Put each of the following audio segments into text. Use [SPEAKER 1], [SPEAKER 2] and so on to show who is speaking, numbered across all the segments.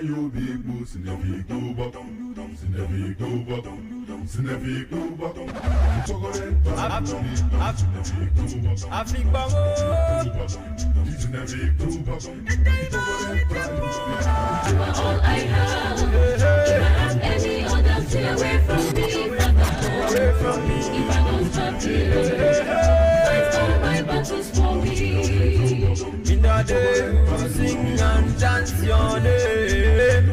[SPEAKER 1] you big moose in every go back, in every go back, in every go back. Chocolate bar, in every go back. I think bango, in every go back.
[SPEAKER 2] You are all I have. If I have any other, stay away from me, brother.
[SPEAKER 1] Away from me.
[SPEAKER 2] If I don't have you, fight all my battles for me.
[SPEAKER 3] In the day, sing and dance your name.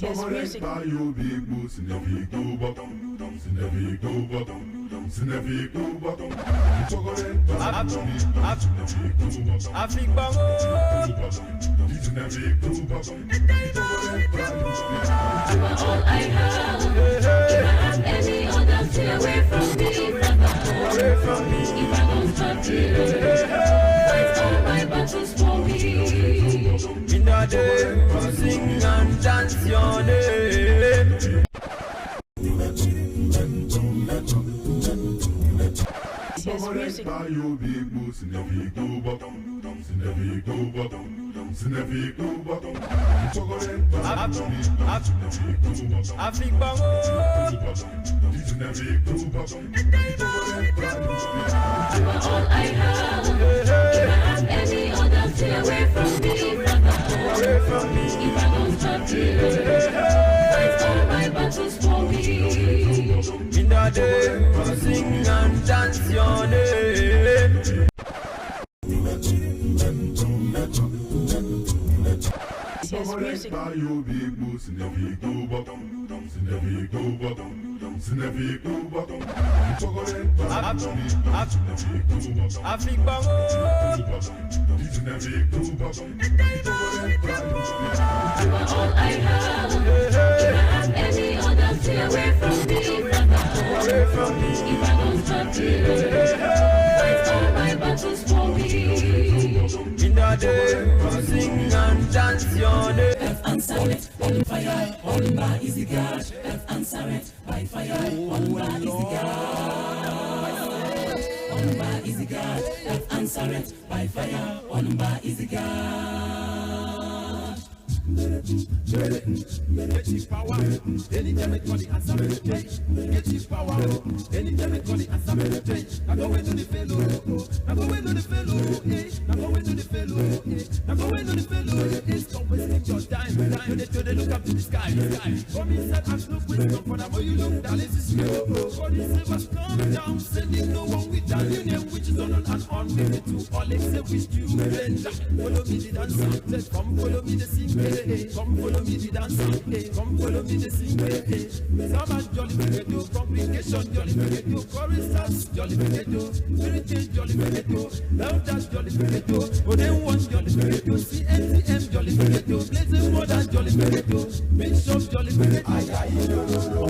[SPEAKER 1] Yes, music. You big moose in every go back, in every go back, in every go back. Chocolate bar, in every go back.
[SPEAKER 3] I think bango,
[SPEAKER 1] in every go back.
[SPEAKER 2] You are all I have. If I have any other, stay away from me, brother.
[SPEAKER 3] away from me.
[SPEAKER 2] If I don't have you, fight all my battles for me.
[SPEAKER 3] In the day, sing and dance your name.
[SPEAKER 1] Yes, music. You big moose in every go back, in every go back, in every go back. Chocolate bar, in every go back.
[SPEAKER 3] I think bango,
[SPEAKER 1] In every go back.
[SPEAKER 2] You are all I have. If I have any other, stay away from me, brother.
[SPEAKER 3] away from me.
[SPEAKER 2] If I don't have you, fight all my battles for me.
[SPEAKER 3] In the day, sing and dance your name.
[SPEAKER 1] Yes, music. You big moose in every go back, in every go back, in every go back. Chocolate bar, in every go back.
[SPEAKER 3] I think bango,
[SPEAKER 1] In every go back.
[SPEAKER 2] You are all I have. If I have any other, stay away from me, brother.
[SPEAKER 3] away from me.
[SPEAKER 2] If I don't have you, fight all my battles for me.
[SPEAKER 3] In the day, sing and dance your name.
[SPEAKER 2] Answer it, on fire, on by is the God. Answer it, by fire, on by is the God. On by is the God. Answer it, by fire, on by is the God.
[SPEAKER 4] Get his power, anytime it call the answer me change. Get his power, anytime it call the answer me change. I go into the fellow, I go into the fellow, I go into the fellow, I go into the fellow. Don't waste your time, they look up to the sky. Come inside and look wisdom, for the more you look down, this is slow. For the silvers come down, sending no one with that union, which is on and on. Maybe to all except with you. Follow me the dancer, come follow me the singer. Come follow me the dancer, come follow me the singer. Some jolly potato, congregation jolly potato, choristers jolly potato, spirit jolly potato, elders jolly potato, Oden jolly potato, CNTM jolly potato, Blazing Mother jolly potato, Bishop jolly potato.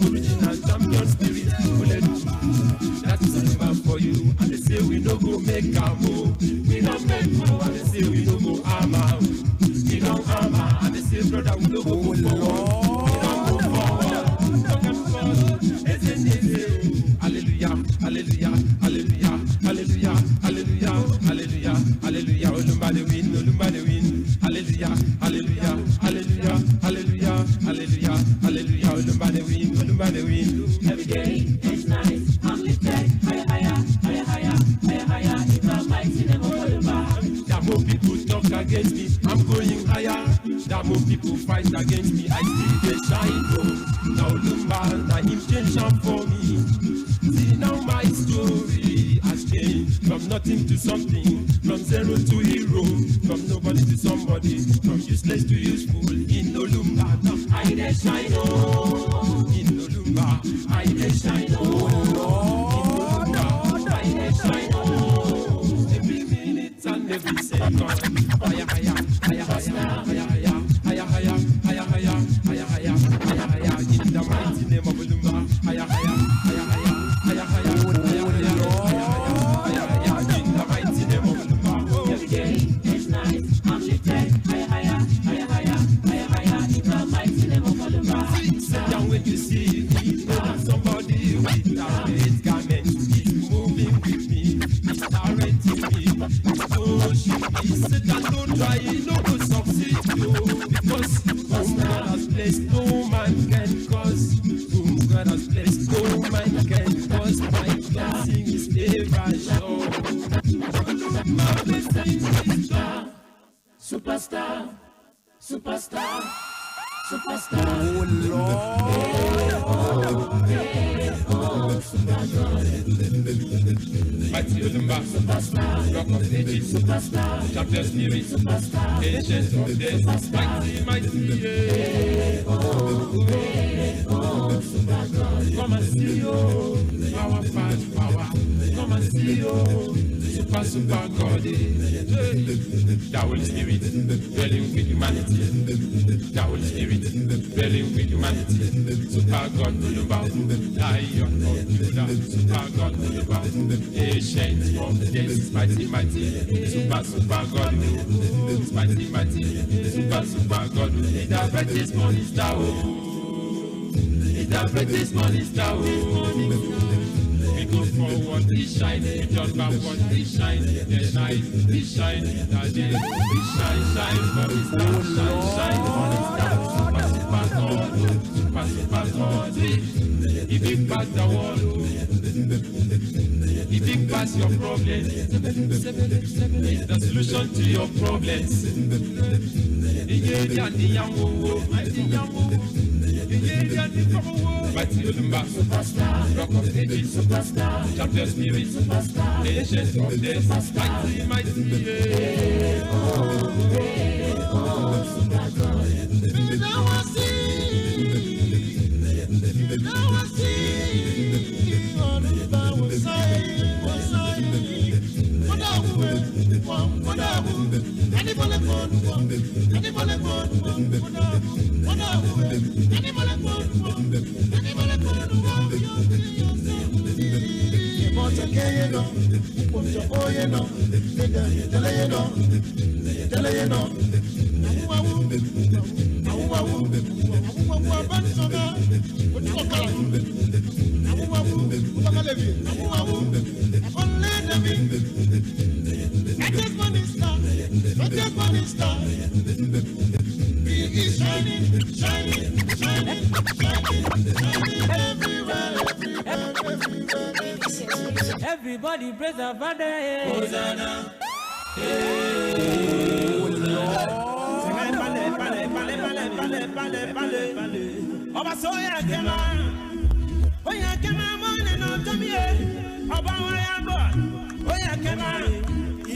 [SPEAKER 4] Original champion spirit. no go make a move. We don't make move, and they say we no go hammer. We don't hammer, and they say brother we no go go forward. We don't go forward. Talk and forward. Hallelujah, hallelujah, hallelujah, hallelujah, hallelujah, hallelujah, hallelujah. Olumba the win, Olumba the win. Hallelujah, hallelujah, hallelujah, hallelujah, hallelujah, hallelujah. Olumba the win, Olumba the win.
[SPEAKER 2] Every day is nice. I'm lifted higher, higher, higher, higher, higher, higher. In the mighty name of Olumba.
[SPEAKER 4] That more people talk against me, I'm going higher. That more people fight against me, I still get shine. Now Olumba, now him change am for me. See now my story has changed from nothing to something, from zero to hero, from nobody to somebody, from useless to useful. In Olumba, now I dey shine oh. In Olumba, I dey shine oh. In Olumba, I dey shine oh. Every minute and every second, higher, higher, higher, higher, higher, higher, higher, higher, higher, higher, higher, higher, higher. In the mighty name of Olumba, higher, higher, higher, higher.
[SPEAKER 2] Every day is nice. I'm lifted higher, higher, higher, higher, higher, higher. In the mighty name of Olumba.
[SPEAKER 4] Sit down when you see me, know that somebody with a red garment is moving with me, is directing me, is pushing me. Sit down, don't try, no go succeed you, because whom God has blessed, no man can cause. Whom God has blessed, no man can cause. My blessing is never sure. My blessing is sure.
[SPEAKER 2] Superstar, superstar, superstar.
[SPEAKER 3] Oh Lord.
[SPEAKER 4] Mighty Olumba, Rock of Ages, Champion Spirit, Ancient of Days, mighty, mighty, yeah. Come and see you, power, power. Come and see you, super, super God. The Holy Spirit, dwelling with humanity. The Holy Spirit, dwelling with humanity. Super God, Olumba, Lion of Judah, super God, Olumba, Ancient of Days, mighty, mighty, super, super God, mighty, mighty, super, super God. The brightest morning star, the brightest morning star. We go forward, we shine, we just backward, we shine, the night, we shine, the day, we shine, shine, for the star, shine, shine, for the star, super, super God, the big pass the world, the big pass your problems, it's the solution to your problems, the gay and the young, mighty Olumba, Rock of Ages, Champion Spirit, Ancient of Days, mighty, mighty, yeah. Now I see Olumba was
[SPEAKER 3] everybody praise the Father. Hosanna. Ọba sọ ya kema, oya kema mọ́ni náà tó mi yẹ. Ọba wọn ya bọ̀, oya kema,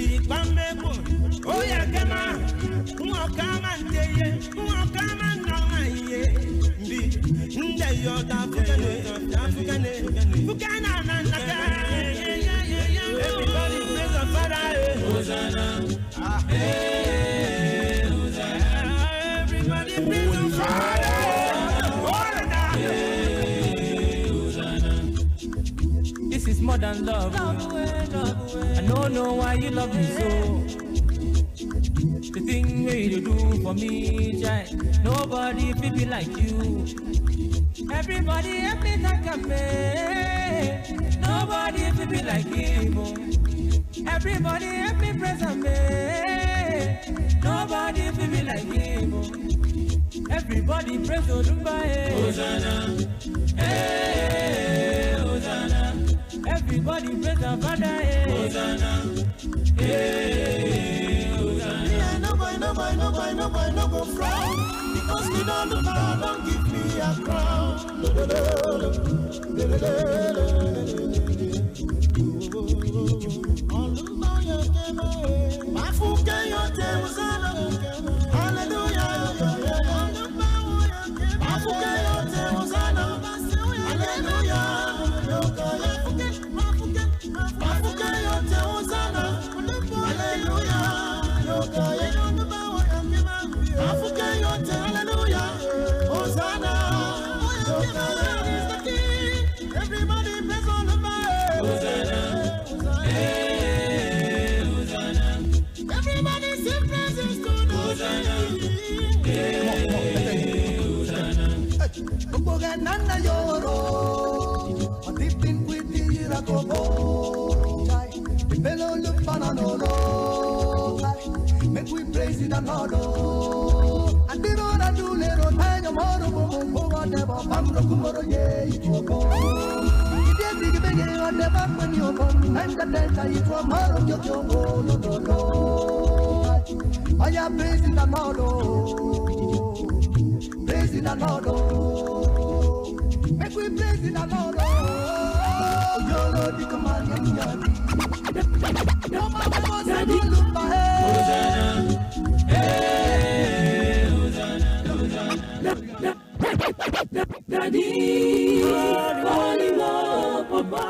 [SPEAKER 3] ìgbà mẹ́kọ̀, oya kema. Wọ́n ká máa ń tẹ̀yẹ, wọ́n ká máa ń nà máa yẹ. Bí ndé yọ ta fúkẹ́lẹ́, fúkẹ́nà náà nàkẹ́. Everybody praise the Father. Hosanna. Everybody praise the Father. This is more than love. I know don't know why you love me so. The thing where you do for me, child, nobody feel me like you. Everybody help me like a man. Nobody feel me like him. Everybody help me praise a man. Nobody feel me like him. Everybody praise Olumba. Hosanna, hey, Hosanna. Everybody praise the Father. Hosanna, hey, Hosanna.
[SPEAKER 5] Yeah, no go frown. Because we don't look around, don't give me a crown. Nana yoro, a dipping with the ragogo. The bellow look banana, make we praise it another. And the road I do little time, more whatever, Bamro Kumoro, ye, you go. If you dig again on the back when you come, and the delta is from Maro, you go, no. I am praising another, praising another. Make we praise in the Lord. Your Lord, the command, no matter what I do, look my head.
[SPEAKER 2] Hey, Hosanna, Daddy, holy Lord, Papa,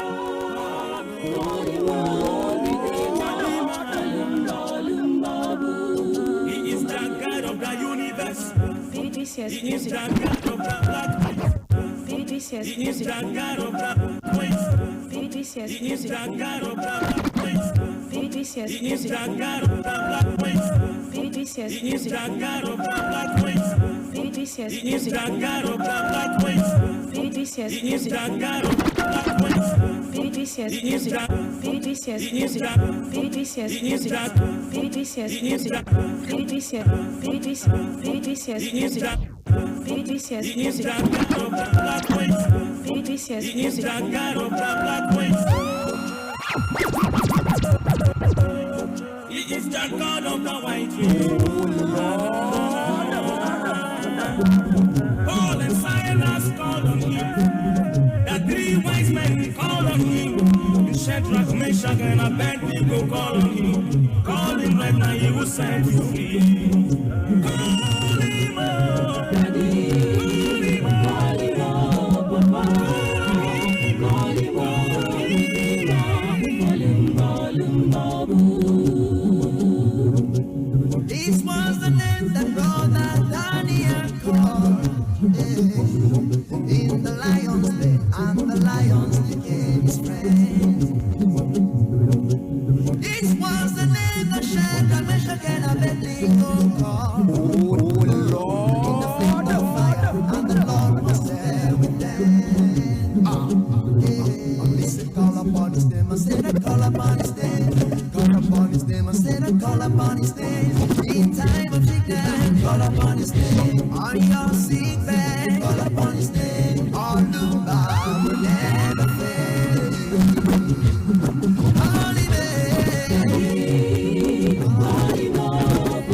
[SPEAKER 2] holy Lord,
[SPEAKER 3] He is the God of the universe. He is the God of the black. He is the God of the queens. He is the God of the queens. He is the God of the black queens. He is the God of the black queens. He is the God of the black queens. He is the God of the black queens. He is the He is the He is the He is the He is the He is the God of the black queens. He is the God of the black queens. He is the God of the white queens. Paul and Silas called on him. The three wise men called on him. Shadrach, Meshach, and Abednego called on him. Call him right now, he will set you free. Call him up.
[SPEAKER 5] This was the name that brought that Daniel called. In the lion's den, and the lions became his friend. This was the name that Shadrach, Meshach, and Abednego called. In the flame of fire, and the Lord was there with them. Listen, call upon his name, I said I call upon his name. Call upon his name, I said I call upon his name. In time of sickness, call upon his name. On your sick bed, call upon his name. All the Bible will never fail. Holy name, holy Lord,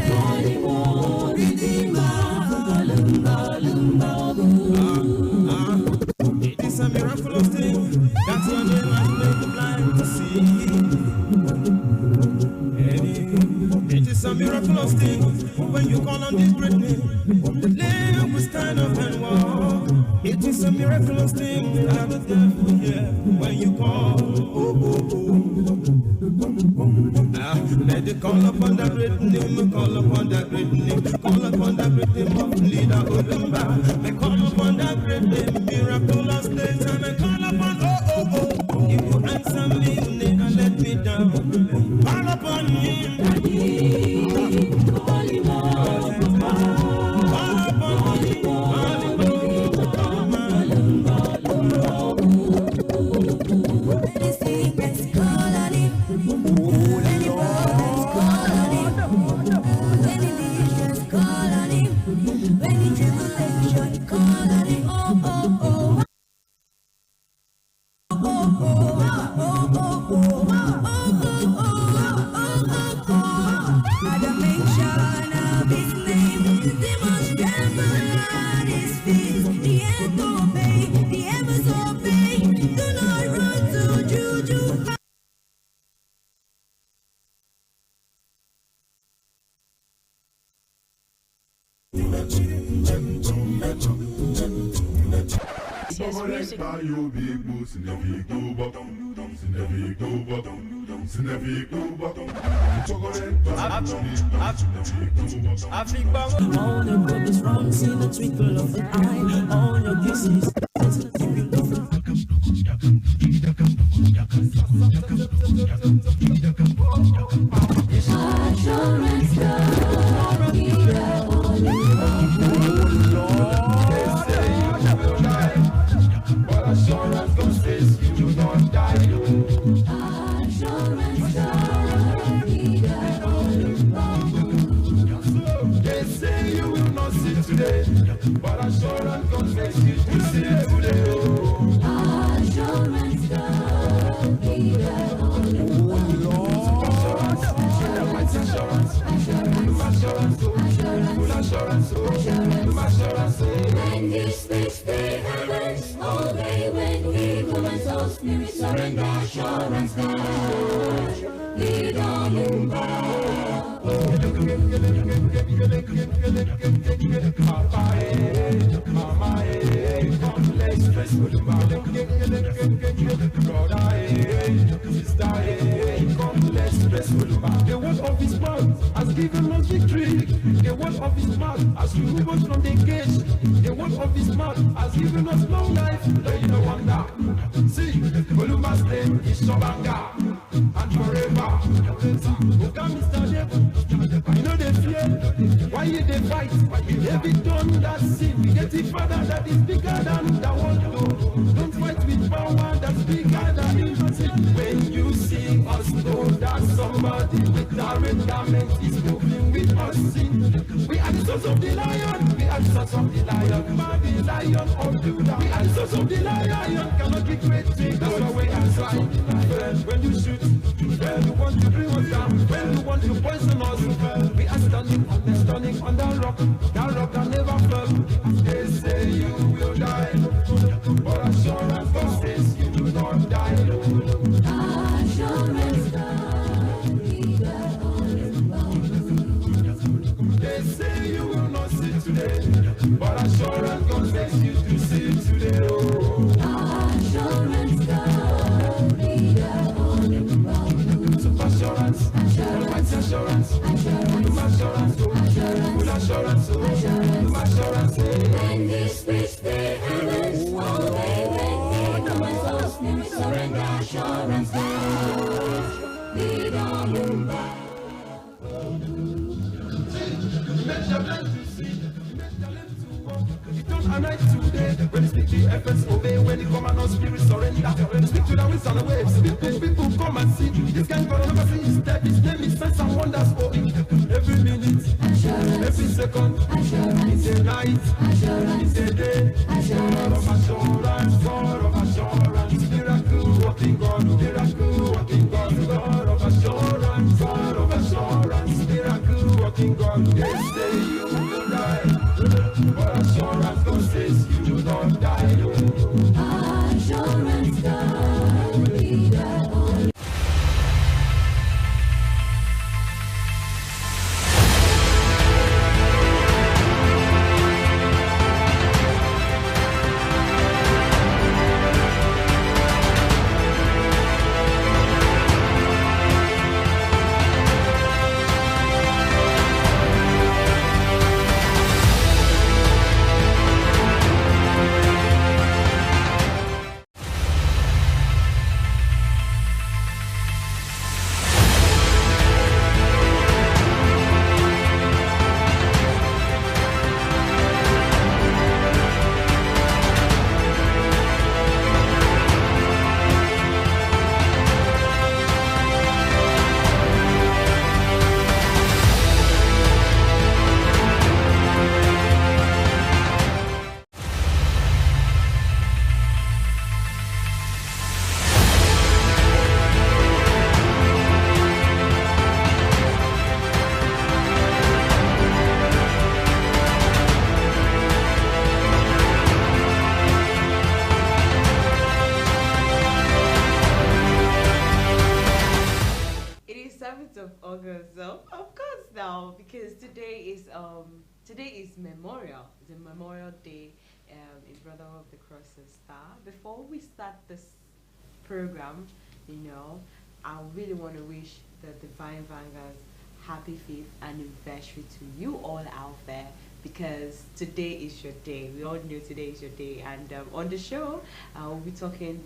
[SPEAKER 5] holy Lord, Redeemer.
[SPEAKER 3] It is a miraculous thing that your name has made the blind to see. It is a miraculous thing when you call on this great name. The lame will stand up and walk. It is a miraculous thing that the devil hear when you call. Let it call upon that great name, call upon that great name, call upon that great name of leader Olumba. May call upon that great name, miraculous things, and I call upon you will answer me, Call upon him.
[SPEAKER 2] Holy Lord.
[SPEAKER 3] Call upon him.
[SPEAKER 5] Many sickness call on him. Many problems call on him. Many visions call on him. Many tribulation call on him. Oh, oh, oh. At the mention of his name, they must tremble at his feet. The earth obey, the heavens obey. Do not run to Juju.
[SPEAKER 1] His music. You big boss in every go back, in every go back, in every go back.
[SPEAKER 3] I think about
[SPEAKER 2] All your brothers round, see the twinkle of an eye. All your kisses, assurance, God, be the only
[SPEAKER 4] Assurance God says you do not die.
[SPEAKER 2] assurance, God, be the only
[SPEAKER 4] They say you will not see today, but assurance God says you will see today.
[SPEAKER 2] assurance, God, be the only When he speaks, the heavens obey. When he commands, all spirits surrender. Assurance, God, lead on
[SPEAKER 4] The word of his mouth has given us victory. The word of his mouth has removed us from the cage. The word of his mouth has given us long life. There you no wonder. See, Oluma's name is Shabanga, and forever. Who can Mr. Devil? I know they fear. Why you they fight? Every tongue that sin, we get it father that is bigger than the world. Don't fight with power that's bigger than it. When you see us, know that somebody with a red garment is moving with us. We are the sons of the lion. We are the sons of the lion. The lion of Judah. We are the sons of the lion. Cannot be great things. That's why we are trying. When you shoot, when you want to bring us down, when you want to poison us, we are standing on the rock that never fell. They say you will die, but assurance God says you do not die.
[SPEAKER 2] assurance, God, be the only
[SPEAKER 4] They say you will not see today, but assurance God says you do see today.
[SPEAKER 2] assurance, God, be the only
[SPEAKER 4] Super assurance, almighty assurance, assurance, full assurance, assurance.
[SPEAKER 2] When he speaks, the heavens obey. When he commands, all spirits surrender. Assurance, God, lead on
[SPEAKER 4] And night today, when you speak the heavens obey, when you come and all spirits surrender, when you speak to the winds and the waves, people come and see, this guy gonna never see his step, his name is signs and wonders for him, every minute, every second, in the night, in the day, God of assurance, miracle working God, God of assurance, miracle working God, they say you will die. But assurance God says you do not die.
[SPEAKER 2] assurance, God, be the only
[SPEAKER 6] 7th of August. So of course now, because today is Memorial, the Memorial Day in Brotherhood of the Cross and Star. Before we start this program, I really want to wish the Divine Vanguards happy 5th anniversary to you all out there, because today is your day. We all know today is your day, and on the show we'll be talking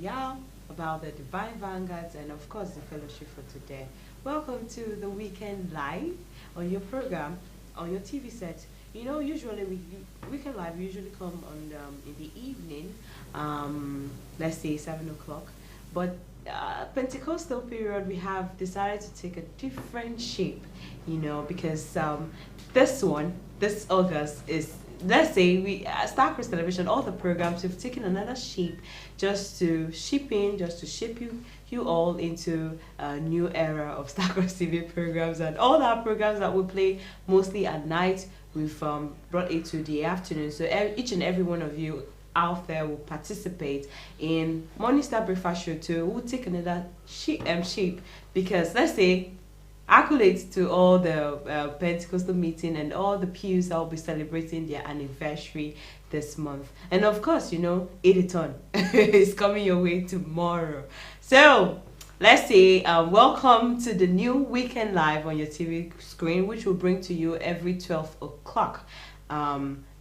[SPEAKER 6] about the Divine Vanguards and of course the fellowship for today. Welcome to the Weekend Live on your program, on your TV set. Usually Weekend Live usually come on in the evening, let's say 7 o'clock, but Pentecostal period we have decided to take a different shape, because this August is, let's say, we Star Cross Television, all the programs, we've taken another shape just to shape you all into a new era of Star Cross TV programs, and all our programs that we play mostly at night, we've brought it to the afternoon. So each and every one of you out there will participate in Morning Star Breakfast Show too. We'll take another shape, because let's say accolades to all the Pentecostal meeting and all the pews that will be celebrating their anniversary this month. And of course, Editon is coming your way tomorrow. So let's say welcome to the new Weekend Live on your TV screen, which will bring to you every 12 o'clock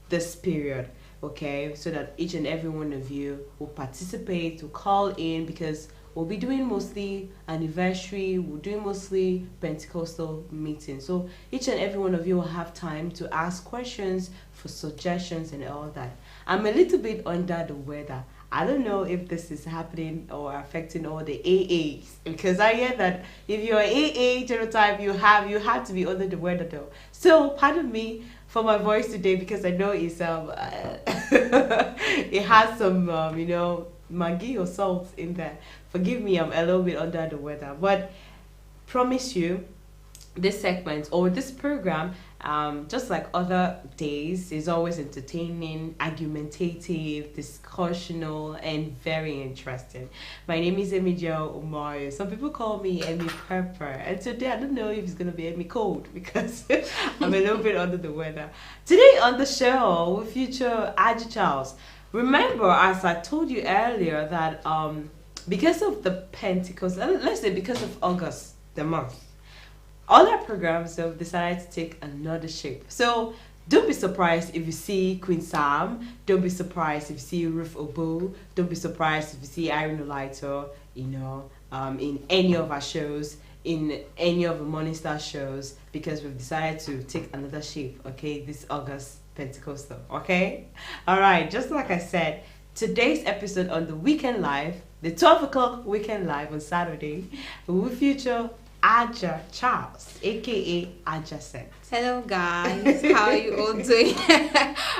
[SPEAKER 6] this period. Okay, so that each and every one of you will participate, will call in, because we'll be doing mostly anniversary, we're doing mostly Pentecostal meetings. So each and every one of you will have time to ask questions, for suggestions and all that. I'm a little bit under the weather. I don't know if this is happening or affecting all the AAs, because I hear that if you're an AA genotype, you have to be under the weather though. So pardon me for my voice today, because I know it's it has some Maggi or salt in there. Forgive me, I'm a little bit under the weather, but promise you, this segment or this program, just like other days, is always entertaining, argumentative, discussional, and very interesting. My name is Emijo Umaru. Some people call me Emmy Pepper, and today I don't know if it's gonna be Emmy Cold, because I'm a little bit under the weather. Today on the show, we feature Aja Charles. Remember, as I told you earlier, that because of the Pentecost, let's say because of August, the month, all our programs have decided to take another shape. So don't be surprised if you see Queen Sam. Don't be surprised if you see Ruth Obo. Don't be surprised if you see Irene Olaito, in any of our shows, in any of the Morning Star shows, because we've decided to take another shape, okay, this August Pentecostal, okay? All right, just like I said, today's episode on the Weekend Live, the 12 o'clock Weekend Live on Saturday, will feature Aja Charles, aka Adjacent.
[SPEAKER 7] Hello guys, how are you all doing?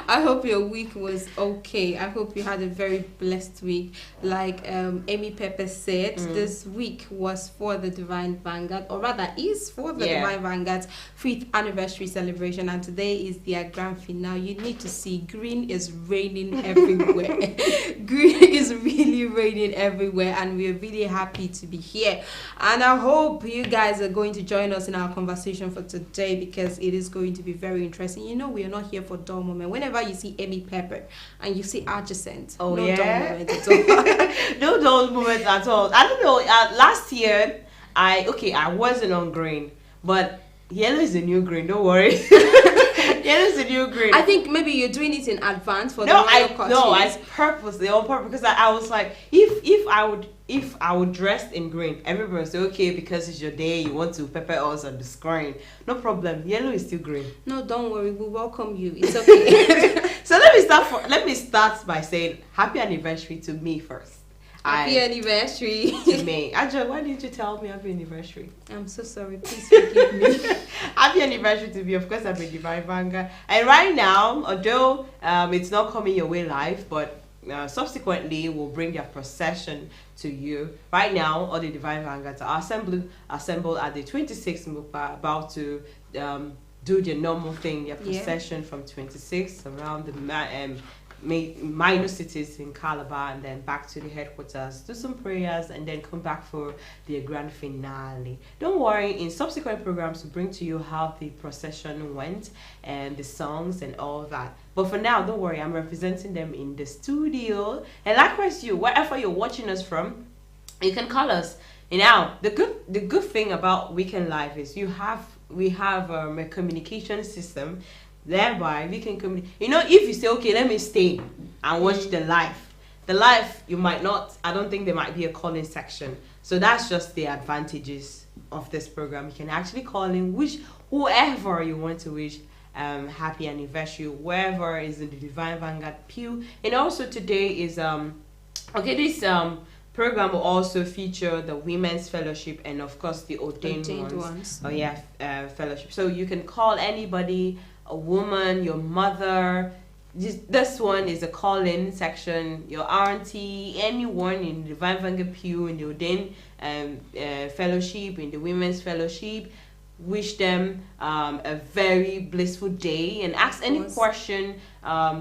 [SPEAKER 7] I hope your week was okay. I hope you had a very blessed week. Like Amy Pepper said, this week was for the Divine Vanguard, or rather is for the Divine Vanguard's 5th anniversary celebration, and today is their grand finale. You need to see, green is raining everywhere. Green is really raining everywhere, and we're really happy to be here. And I hope you guys are going to join us in our conversation for today, because it is going to be very interesting. We are not here for dull moment. Whenever you see Amy Pepper and you see Adjacent, no dull moment at all.
[SPEAKER 6] No dull moment at all. I don't know. Last year, I wasn't on green, but yellow is the new green. Don't worry. Yellow is the new green.
[SPEAKER 7] I think maybe you're doing it in advance for the royal courtship.
[SPEAKER 6] No, I purposely on purpose, because I was like, if I would dress in green, everybody would say, okay, because it's your day, you want to pepper us on the screen. No problem. Yellow is still green.
[SPEAKER 7] No, don't worry. We welcome you. It's okay.
[SPEAKER 6] So let me start by saying happy anniversary to me first.
[SPEAKER 7] Happy anniversary
[SPEAKER 6] to me. Aja, why didn't you tell me happy anniversary?
[SPEAKER 7] I'm so sorry. Please forgive me.
[SPEAKER 6] Happy anniversary to me. Of course, I'm a Divine Vanguard. And right now, although it's not coming your way live, but subsequently we'll bring their procession to you. Right now, all the Divine Vanguards are assembled at the 26th Mukpa, about to do their normal thing, their procession from 26 around the minor cities in Calabar, and then back to the headquarters, do some prayers, and then come back for the grand finale. Don't worry, in subsequent programs we'll bring to you how the procession went and the songs and all that. But for now, don't worry, I'm representing them in the studio. And likewise, you, wherever you're watching us from, you can call us. And now, the good thing about Weekend Live is we have a communication system, thereby we can communicate. You know, if you say, okay, let me stay and watch the live, you might not. I don't think there might be a calling section. So that's just the advantages of this program. You can actually call in whoever you want to wish happy anniversary, wherever is in the Divine Vanguard pew. And also today is this program will also feature the Women's Fellowship and of course the ordained ones. Oh yeah, fellowship. So you can call anybody, a woman, your mother. This one is a call-in section. Your auntie, anyone in the Divine Vanguard pew, in the ordained fellowship, in the Women's Fellowship. Wish them a very blissful day and ask any question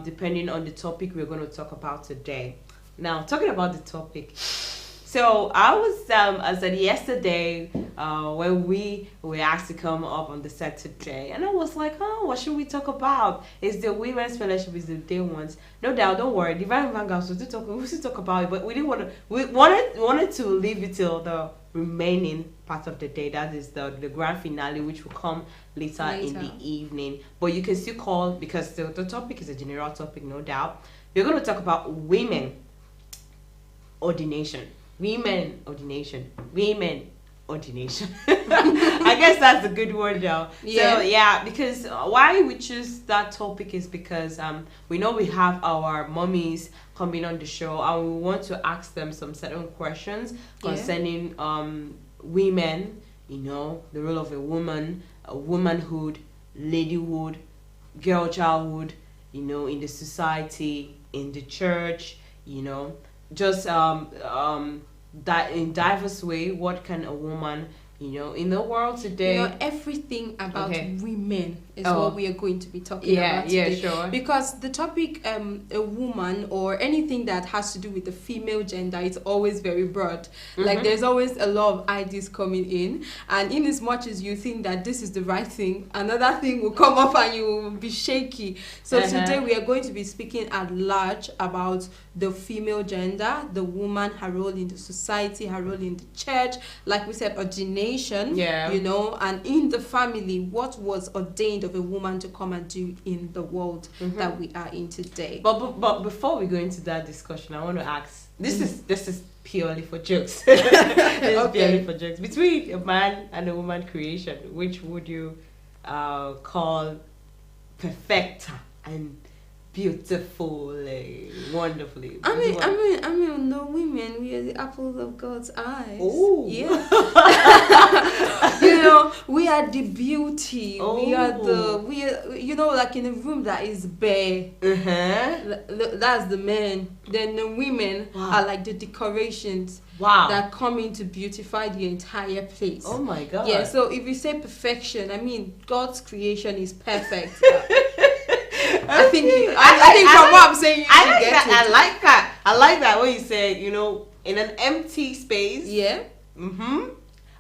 [SPEAKER 6] depending on the topic we're going to talk about today. Now, talking about the topic, so I was I said yesterday when we were asked to come up on the set today, and I was like, oh, what should we talk about? Is the Women's Fellowship, is the day ones? No doubt, don't worry. Divine Vanguard, we still talk about it, but we didn't want to. We wanted to leave it till the remaining part of the day, that is the grand finale, which will come later in the evening. But you can still call because the topic is a general topic, no doubt. We're going to talk about women ordination. I guess that's a good word now. Yeah. So yeah, because why we choose that topic is because we know we have our mommies coming on the show, and we want to ask them some certain questions concerning women, you know, the role of a woman, womanhood, ladyhood, girl childhood, you know, in the society, in the church, you know, just that in diverse way, what can a woman, you know, in the world today,
[SPEAKER 7] you know, everything about women is what we are going to be talking about today.
[SPEAKER 6] Yeah, sure.
[SPEAKER 7] Because the topic, a woman or anything that has to do with the female gender, is always very broad. Like there's always a lot of ideas coming in, and in as much as you think that this is the right thing, another thing will come up and you will be shaky. So today we are going to be speaking at large about the female gender, the woman, her role in the society, her role in the church, like we said, ordination, you know, and in the family, what was ordained of a woman to come and do in the world that we are in today.
[SPEAKER 6] But before we go into that discussion, I want to ask, this is purely for jokes. Purely for jokes. Between a man and a woman creation, which would you call perfect and beautifully, wonderfully?
[SPEAKER 7] I mean, no, women, we are the apples of God's eyes.
[SPEAKER 6] Oh,
[SPEAKER 7] yeah. You know, we are the beauty. We are you know, like in a room that is bare. That's the men. Then the women are like the decorations. That come in to beautify the entire place.
[SPEAKER 6] Oh my God.
[SPEAKER 7] Yeah. So if you say perfection, I mean, God's creation is perfect. I think from what I'm saying,
[SPEAKER 6] I like that when you say, you know, in an empty space.
[SPEAKER 7] Yeah.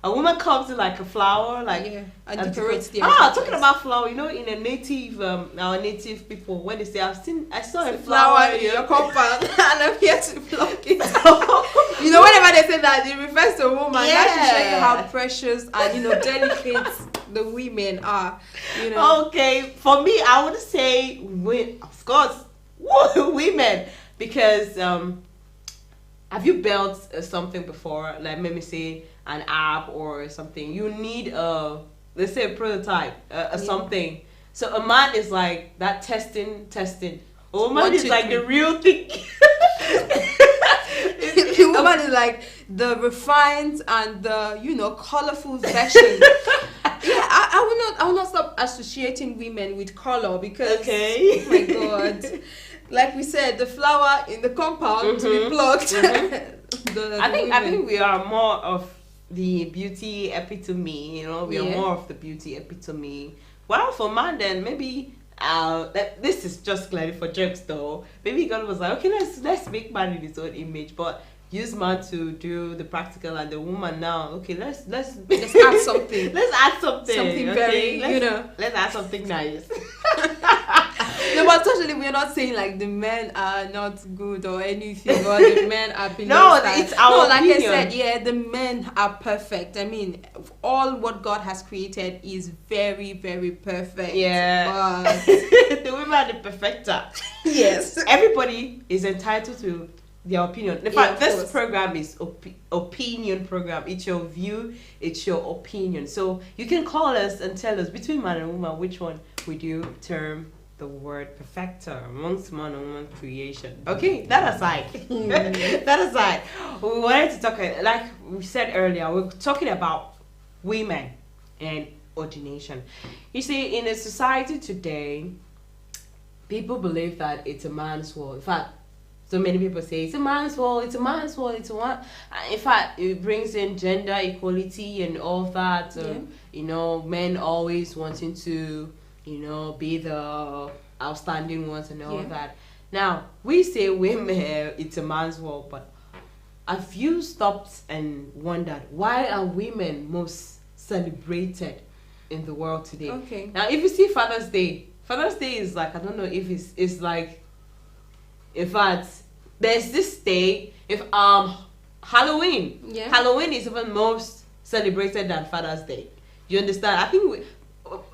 [SPEAKER 6] A woman comes in like a flower, like
[SPEAKER 7] and decorates the
[SPEAKER 6] talking about flower, you know, in a native our native people, when they say I saw a flower
[SPEAKER 7] in your compound and I'm here to pluck it. You know, whenever they say that, it refers to a woman. That should show you how precious and, you know, delicate the women are. You know. Okay,
[SPEAKER 6] for me, I would say of course women, because have you built something before, like maybe say an app or something? You need let's say a prototype, something. So a man is like that testing. A woman is like the real thing.
[SPEAKER 7] The woman is like the refined and the, you know, colorful version. I will not stop associating women with color, because oh my God, like we said, the flower in the compound to be plucked.
[SPEAKER 6] I think we are more of the beauty epitome, you know. We are more of the beauty epitome. Well, for man, then maybe this is just clearly for jokes though. Baby God was like, okay, let's make man in his own image, but use man to do the practical, and the woman now, okay, let's
[SPEAKER 7] add something.
[SPEAKER 6] Let's add something.
[SPEAKER 7] Something
[SPEAKER 6] okay?
[SPEAKER 7] very,
[SPEAKER 6] Let's add something nice.
[SPEAKER 7] No, but totally, we're not saying like the men are not good or anything, or the men are below.
[SPEAKER 6] No, it's our
[SPEAKER 7] like
[SPEAKER 6] opinion.
[SPEAKER 7] I said, yeah, the men are perfect. I mean, all what God has created is very, very perfect.
[SPEAKER 6] Yeah.
[SPEAKER 7] But
[SPEAKER 6] The women are the perfecter.
[SPEAKER 7] yes,
[SPEAKER 6] Everybody is entitled to their opinion. In
[SPEAKER 7] Yeah,
[SPEAKER 6] fact,
[SPEAKER 7] of
[SPEAKER 6] this
[SPEAKER 7] course.
[SPEAKER 6] program is opinion program. It's your view, it's your opinion. So you can call us and tell us, between man and woman, which one would you term the word perfecter amongst man and woman creation? Okay, that aside, that aside, we wanted to talk, like we said earlier, we're talking about women and ordination. You see, in a society today, people believe that it's a man's world. In fact, so many people say it's a man's world, it's a man's world, it's a one. In fact, it brings in gender equality and all that. You know, men always wanting to, you know, be the outstanding ones and all that. Now, we say women, it's a man's world, but have you stopped and wondered, why are women most celebrated in the world today?
[SPEAKER 7] Okay.
[SPEAKER 6] Now, if you see Father's Day is like, I don't know if it's like, in fact, there's this day, if Halloween.
[SPEAKER 7] Yeah.
[SPEAKER 6] Halloween is even most celebrated than Father's Day. You understand? I think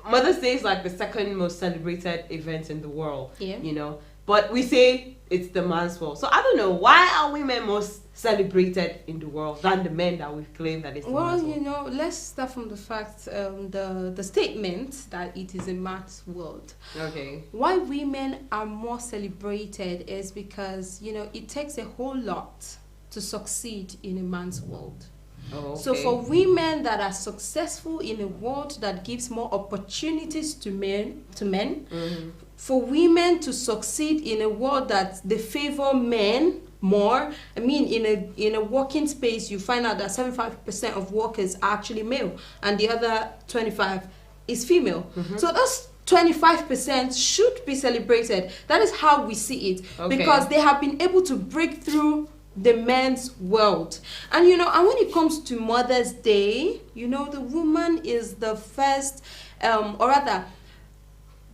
[SPEAKER 6] Mother's Day is like the second most celebrated event in the world.
[SPEAKER 7] Yeah.
[SPEAKER 6] You know, but we say it's the man's world. So I don't know, why are women most celebrated in the world than the men that we claim that it's the
[SPEAKER 7] well,
[SPEAKER 6] man's world?
[SPEAKER 7] you know, let's start from the fact, the statement that it is a man's world.
[SPEAKER 6] Okay.
[SPEAKER 7] Why women are more celebrated is because, you know, it takes a whole lot to succeed in a man's world.
[SPEAKER 6] Oh, okay.
[SPEAKER 7] So for women that are successful in a world that gives more opportunities to men,
[SPEAKER 6] Mm-hmm.
[SPEAKER 7] for women to succeed in a world that they favor men more. I mean, in a working space, you find out that 75% of workers are actually male, and the other 25 is female.
[SPEAKER 6] Mm-hmm.
[SPEAKER 7] So those 25% should be celebrated. That is how we see it,
[SPEAKER 6] Okay.
[SPEAKER 7] because they have been able to break through the men's world. And you know, and when it comes to Mother's Day, you know, the woman is the first, or rather,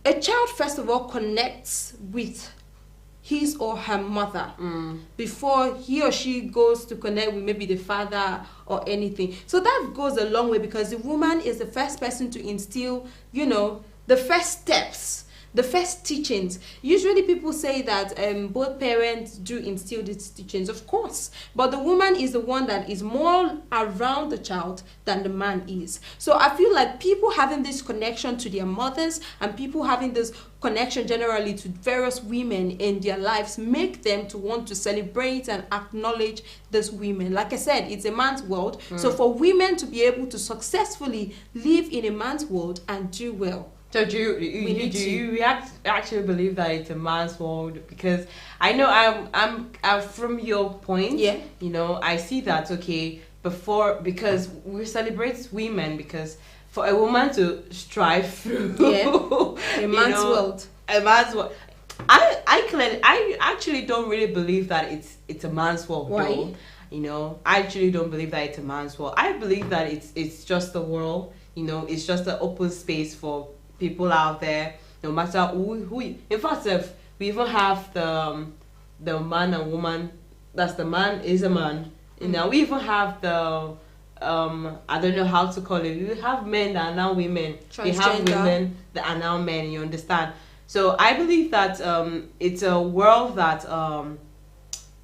[SPEAKER 7] a child first of all connects with his or her mother before he or she goes to connect with maybe the father or anything. So that goes a long way, because the woman is the first person to instill, you know, the first steps, the first teachings. Usually people say that both parents do instill these teachings, of course, but the woman is the one that is more around the child than the man is. So I feel like people having this connection to their mothers, and people having this connection generally to various women in their lives, make them to want to celebrate and acknowledge these women. Like I said, it's a man's world. So for women to be able to successful live in a man's world and do well,
[SPEAKER 6] So do you actually believe that it's a man's world? Because I know I'm from your point.
[SPEAKER 7] Yeah.
[SPEAKER 6] You know, I see that, okay, because we celebrate women, because for a woman to strive through
[SPEAKER 7] a man's world.
[SPEAKER 6] A man's world. I actually don't really believe that it's a man's world.
[SPEAKER 7] Why?
[SPEAKER 6] Though. You know, I actually don't believe that it's a man's world. I believe that it's just a world. You know, it's just an open space for people out there, no matter who. In fact, if we even have the man and woman, that's the man is a man. You know, we even have the I don't know how to call it. We have men that are now women. We have
[SPEAKER 7] Transgender.
[SPEAKER 6] women that are now men. You understand? So I believe that it's a world that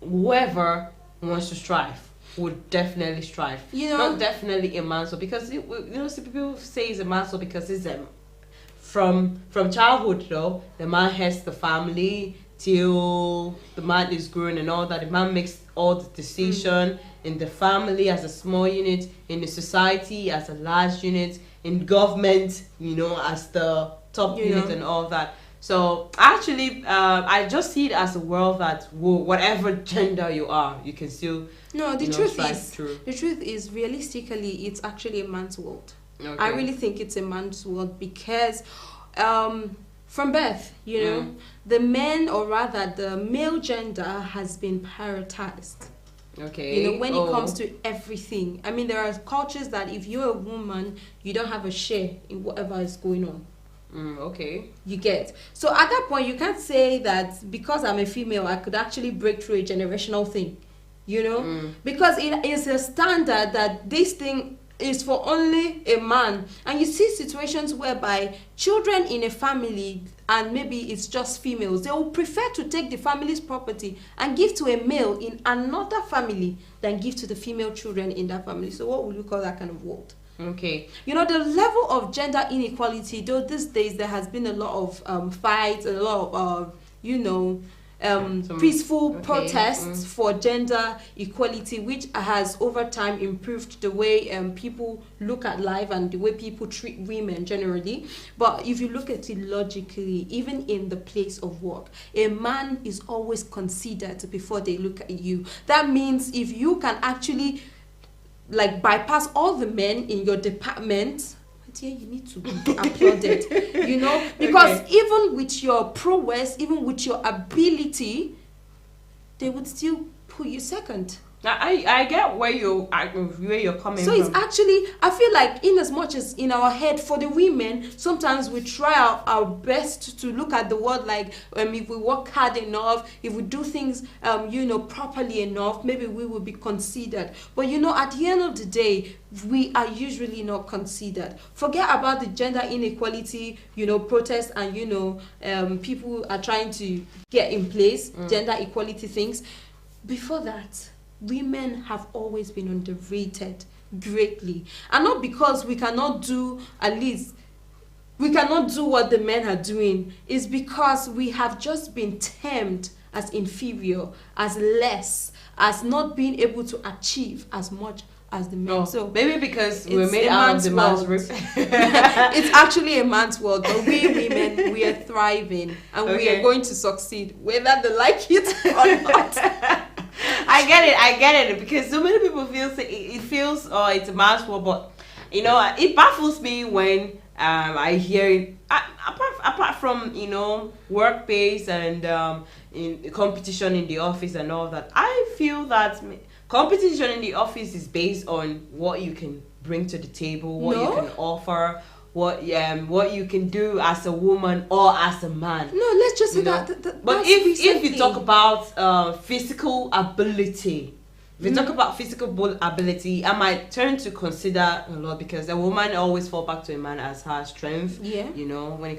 [SPEAKER 6] whoever wants to strive would definitely strive.
[SPEAKER 7] You know,
[SPEAKER 6] Not definitely a man's soul, because you know, some people say it's a man's soul because it's from childhood though. The man has the family till the man is grown and all that. The man makes all the decision in the family as a small unit, in the society as a large unit, in government, you know, as the top unit and all that. So actually, I just see it as a world that whatever gender you are, you can still.
[SPEAKER 7] No, the
[SPEAKER 6] you know,
[SPEAKER 7] truth
[SPEAKER 6] strive
[SPEAKER 7] is,
[SPEAKER 6] through.
[SPEAKER 7] the truth is, realistically, it's actually a man's world.
[SPEAKER 6] Okay.
[SPEAKER 7] I really think it's a man's world, because from birth, you know, the men, or rather the male gender, has been prioritized.
[SPEAKER 6] Okay.
[SPEAKER 7] You know, when it comes to everything. I mean, there are cultures that if you're a woman, you don't have a share in whatever is going on.
[SPEAKER 6] Okay.
[SPEAKER 7] You get. So at that point, you can't say that because I'm a female, I could actually break through a generational thing. You know? Because it is a standard that this thing is for only a man. And you see situations whereby children in a family, and maybe it's just females, they will prefer to take the family's property and give to a male in another family than give to the female children in that family. So what would you call that kind of world?
[SPEAKER 6] Okay.
[SPEAKER 7] You know, the level of gender inequality, though these days there has been a lot of fights, a lot of, you know, peaceful protests for gender equality, which has over time improved the way people look at life and the way people treat women generally. But if you look at it logically, even in the place of work, a man is always considered before they look at you. That means if you can actually like bypass all the men in your department, you need to be applauded, you know, because even with your prowess, even with your ability, they would still put you second.
[SPEAKER 6] I get where you're coming from.
[SPEAKER 7] So it's actually, I feel like in as much as in our head for the women, sometimes we try our best to look at the world like if we work hard enough, if we do things you know, properly enough, maybe we will be considered. But you know, at the end of the day, we are usually not considered. Forget about the gender inequality, you know, protests, and you know, people are trying to get in place gender equality things. Before that, women have always been underrated greatly, and not because we cannot do, at least we cannot do what the men are doing, is because we have just been termed as inferior, as less, as not being able to achieve as much as the men. So
[SPEAKER 6] maybe because we're made out of the man's
[SPEAKER 7] it's actually a man's world, but we women, we are thriving, and we are going to succeed whether they like it or not.
[SPEAKER 6] I get it, because so many people feel it feels it's a man's world, but you know, it baffles me when I hear it. Apart from, you know, workplace and in competition in the office and all that, I feel that competition in the office is based on what you can bring to the table, what you can offer, what you can do as a woman or as a man.
[SPEAKER 7] No, let's just say that.
[SPEAKER 6] But if you talk about physical ability, I might turn to consider a lot, because a woman always fall back to a man as her strength. Yeah. You know, when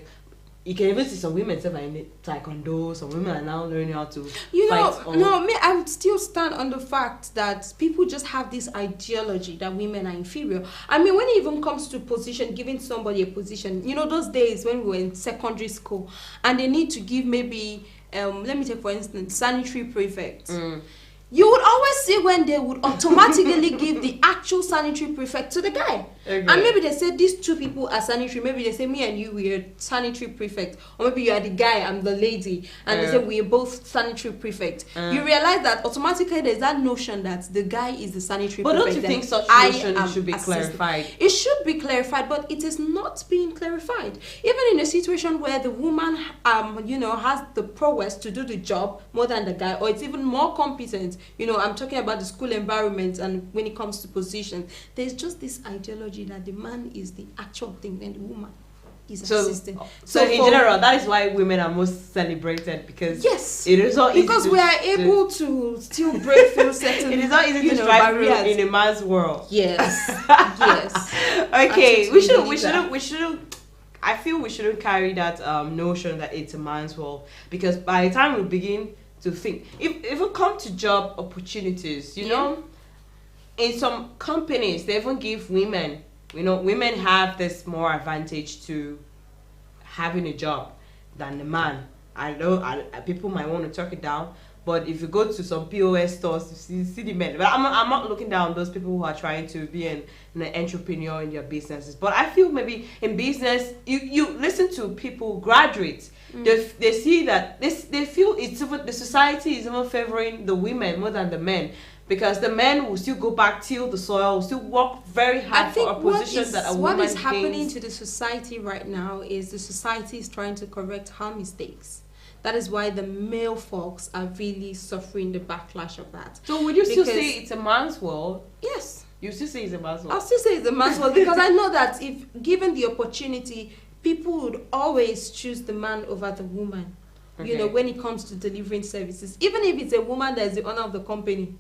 [SPEAKER 6] you can even see some women say in taekwondo, some women are now learning how to fight.
[SPEAKER 7] No, I would still stand on the fact that people just have this ideology that women are inferior. I mean, when it even comes to position, giving somebody a position, you know, those days when we were in secondary school and they need to give maybe, let me take for instance, sanitary prefect. You would always see when they would automatically give the actual sanitary prefect to the guy. Okay. And maybe they say these two people are sanitary. Maybe they say me and you, we are sanitary prefect. Or maybe you are the guy, I'm the lady. And they say we are both sanitary prefect. You realize that automatically there's that notion that the guy is the sanitary prefect.
[SPEAKER 6] But don't you think such notion should be clarified?
[SPEAKER 7] It should be clarified, but it is not being clarified. Even in a situation where the woman, you know, has the prowess to do the job more than the guy, or it's even more competent. You know, I'm talking about the school environment, and when it comes to position, there's just this ideology that the man is the actual thing and the woman is assistant.
[SPEAKER 6] So in general, that is why women are most celebrated, because it is not
[SPEAKER 7] because
[SPEAKER 6] easy
[SPEAKER 7] we are able to still break through certain.
[SPEAKER 6] It is not easy to strive through in a man's world.
[SPEAKER 7] Yes, yes.
[SPEAKER 6] Okay, we shouldn't. I feel we shouldn't carry that notion that it's a man's world, because by the time we begin to think, if we come to job opportunities, you know, in some companies they even give women, you know, women have this more advantage to having a job than the man. I know people might want to talk it down, but if you go to some POS stores, you see the men. But I'm not looking down on those people who are trying to be an entrepreneur in their businesses. But I feel maybe in business, you listen to people, graduates, they see that they feel it's even, the society is even favoring the women more than the men. Because the men will still go back, till the soil, will still work very hard
[SPEAKER 7] I think
[SPEAKER 6] for a position that a woman
[SPEAKER 7] what is happening
[SPEAKER 6] thinks-
[SPEAKER 7] to the society right now is the society is trying to correct her mistakes. That is why the male folks are really suffering the backlash of that.
[SPEAKER 6] So would you still
[SPEAKER 7] Because-
[SPEAKER 6] say it's a man's world?
[SPEAKER 7] Yes,
[SPEAKER 6] You still say it's a man's world?
[SPEAKER 7] I'll still say it's a man's world because I know that if given the opportunity, people would always choose the man over the woman. You know,
[SPEAKER 6] Okay.
[SPEAKER 7] when it comes to delivering services, even if it's a woman that is the owner of the company,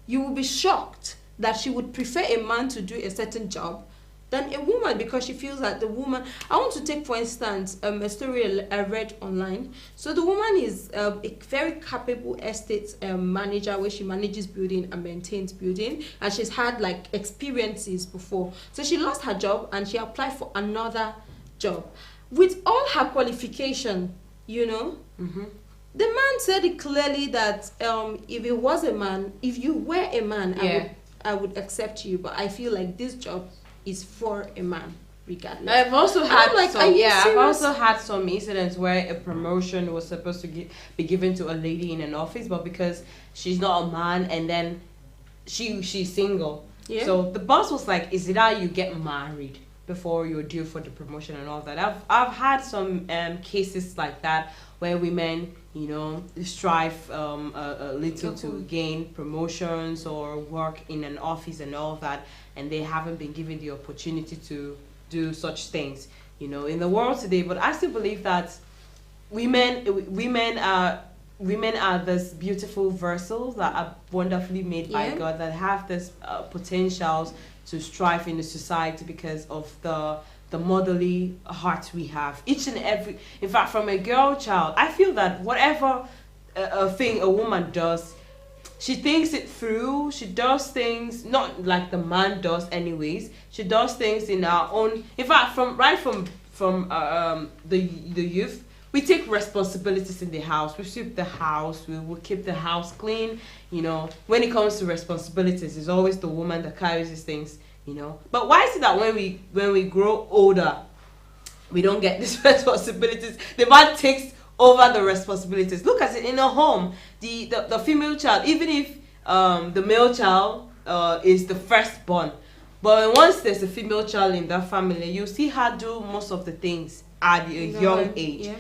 [SPEAKER 7] you will be shocked that she would prefer a man to do a certain job than a woman because she feels that the woman. I want to take for instance a story I read online. So the woman is a very capable estate manager where she manages building and maintains building, and she's had like experiences before. So she lost her job and she applied for another job with all her qualification. You know.
[SPEAKER 6] Mm-hmm.
[SPEAKER 7] The man said it clearly that if it was a man, if you were a man,
[SPEAKER 6] Yeah.
[SPEAKER 7] I would accept you. But I feel like this job is for a man, regardless.
[SPEAKER 6] I've also
[SPEAKER 7] And
[SPEAKER 6] had
[SPEAKER 7] I'm like,
[SPEAKER 6] some,
[SPEAKER 7] are you
[SPEAKER 6] I've
[SPEAKER 7] serious?
[SPEAKER 6] also had some incidents where a promotion was supposed to be given to a lady in an office, but because she's not a man, and then she's single,
[SPEAKER 7] Yeah.
[SPEAKER 6] so the boss was like, "Is it how you get married before you're due for the promotion and all that?" I've had some cases like that where women, you know, strive a little to gain promotions or work in an office and all that, and they haven't been given the opportunity to do such things, you know, in the world today. But I still believe that women are this beautiful vessels that are wonderfully made by
[SPEAKER 7] Yeah.
[SPEAKER 6] God, that have this potentials to strive in the society because of the motherly heart we have. Each and every, in fact, from a girl child, I feel that whatever a thing a woman does, she thinks it through. She does things not like the man does anyways. She does things in our own, in fact, from the youth, we take responsibilities in the house. We sweep the house. We will keep the house clean. You know, when it comes to responsibilities, it's always the woman that carries these things. You know, but why is it that when we grow older, we don't get these responsibilities? The man takes over the responsibilities. Look at it in a home. The female child, even if the male child is the firstborn, but once there's a female child in that family, you see her do most of the things at a young age.
[SPEAKER 7] Yeah.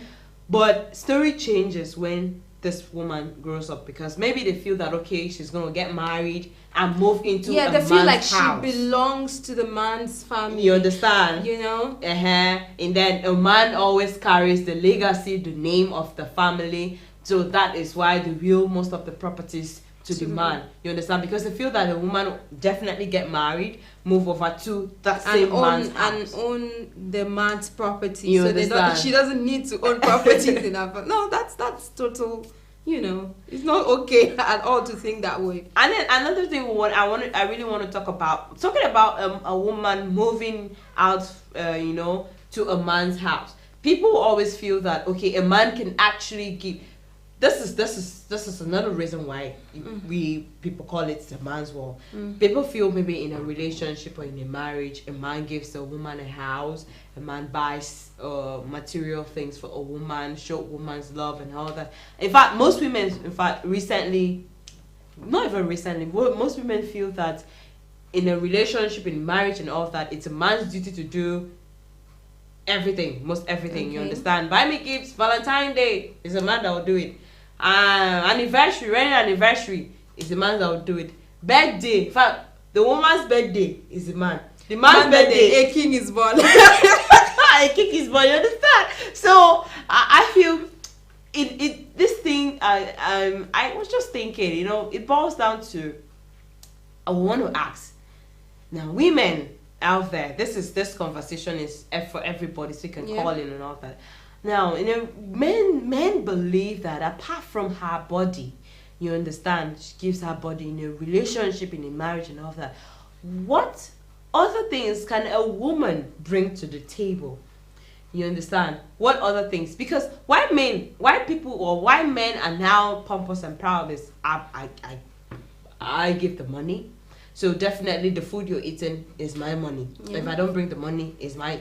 [SPEAKER 6] But story changes when this woman grows up, because maybe they feel that okay, she's gonna get married and move into
[SPEAKER 7] Yeah,
[SPEAKER 6] a
[SPEAKER 7] they feel like
[SPEAKER 6] man's house.
[SPEAKER 7] she belongs to the man's family.
[SPEAKER 6] You understand?
[SPEAKER 7] You know?
[SPEAKER 6] And then a man always carries the legacy, the name of the family. So that is why they will most of the properties to the man. You understand? Because they feel that a woman will definitely get married, move over to that same man's house.
[SPEAKER 7] and own the man's property.
[SPEAKER 6] You
[SPEAKER 7] so
[SPEAKER 6] understand?
[SPEAKER 7] she doesn't need to own property in her. But no, that's total. You know, it's not okay at all to think that way.
[SPEAKER 6] And then another thing, I really want to talk about a woman moving out, you know, to a man's house. People always feel that okay, a man can actually give. This is another reason why people call it the man's world. People feel maybe in a relationship or in a marriage, a man gives a woman a house, a man buys material things for a woman, show woman's love and all that. In fact, most women, recently, not even recently, most women feel that in a relationship, in marriage and all that, it's a man's duty to do everything, most everything. You
[SPEAKER 7] Okay.
[SPEAKER 6] understand? Buy me gifts, Valentine's Day, it's a man that will do it. Anniversary, wedding anniversary, is the man that will do it. Birthday, in fact, the woman's birthday is the man. The man's birthday,
[SPEAKER 7] a king is born.
[SPEAKER 6] a kick is born. You understand? So I feel this thing. I was just thinking, you know, it boils down to. I want to ask now, women out there. This conversation is for everybody, so you can call in and all that. Now, you know, men believe that apart from her body, you understand, she gives her body in a relationship, in a marriage and all that. What other things can a woman bring to the table? You understand? What other things? Because why men are now pompous and proud is I give the money. So definitely the food you're eating is my money.
[SPEAKER 7] Yeah.
[SPEAKER 6] If I don't bring the money, is my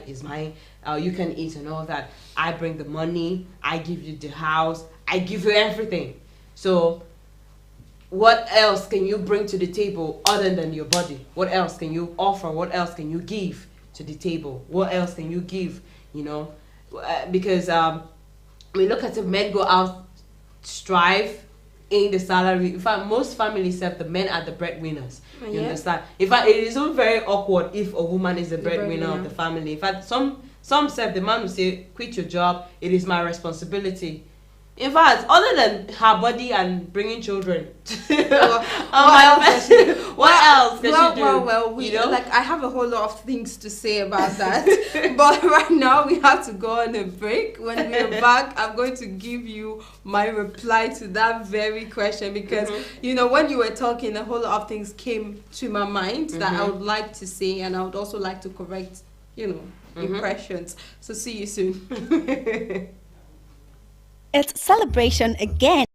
[SPEAKER 6] you can eat and all that. I bring the money, I give you the house, I give you everything. So what else can you bring to the table other than your body? What else can you offer? What else can you give to the table? What else can you give? You know, because we look at it, men go out, strive in the salary. In fact, most families have the men are the breadwinners. You understand? In fact, it is not very awkward if a woman is the breadwinner of the family. In fact, some say the man will say, "Quit your job. It is my responsibility." In fact, other than her body and bringing children, what else can she do?
[SPEAKER 7] Well,
[SPEAKER 6] you know?
[SPEAKER 7] like I have a whole lot of things to say about that, but right now we have to go on a break. When we are back, I'm going to give you my reply to that very question because you know when you were talking, a whole lot of things came to my mind that I would like to say, and I would also like to correct, you know, impressions. So see you soon.
[SPEAKER 8] It's celebration again.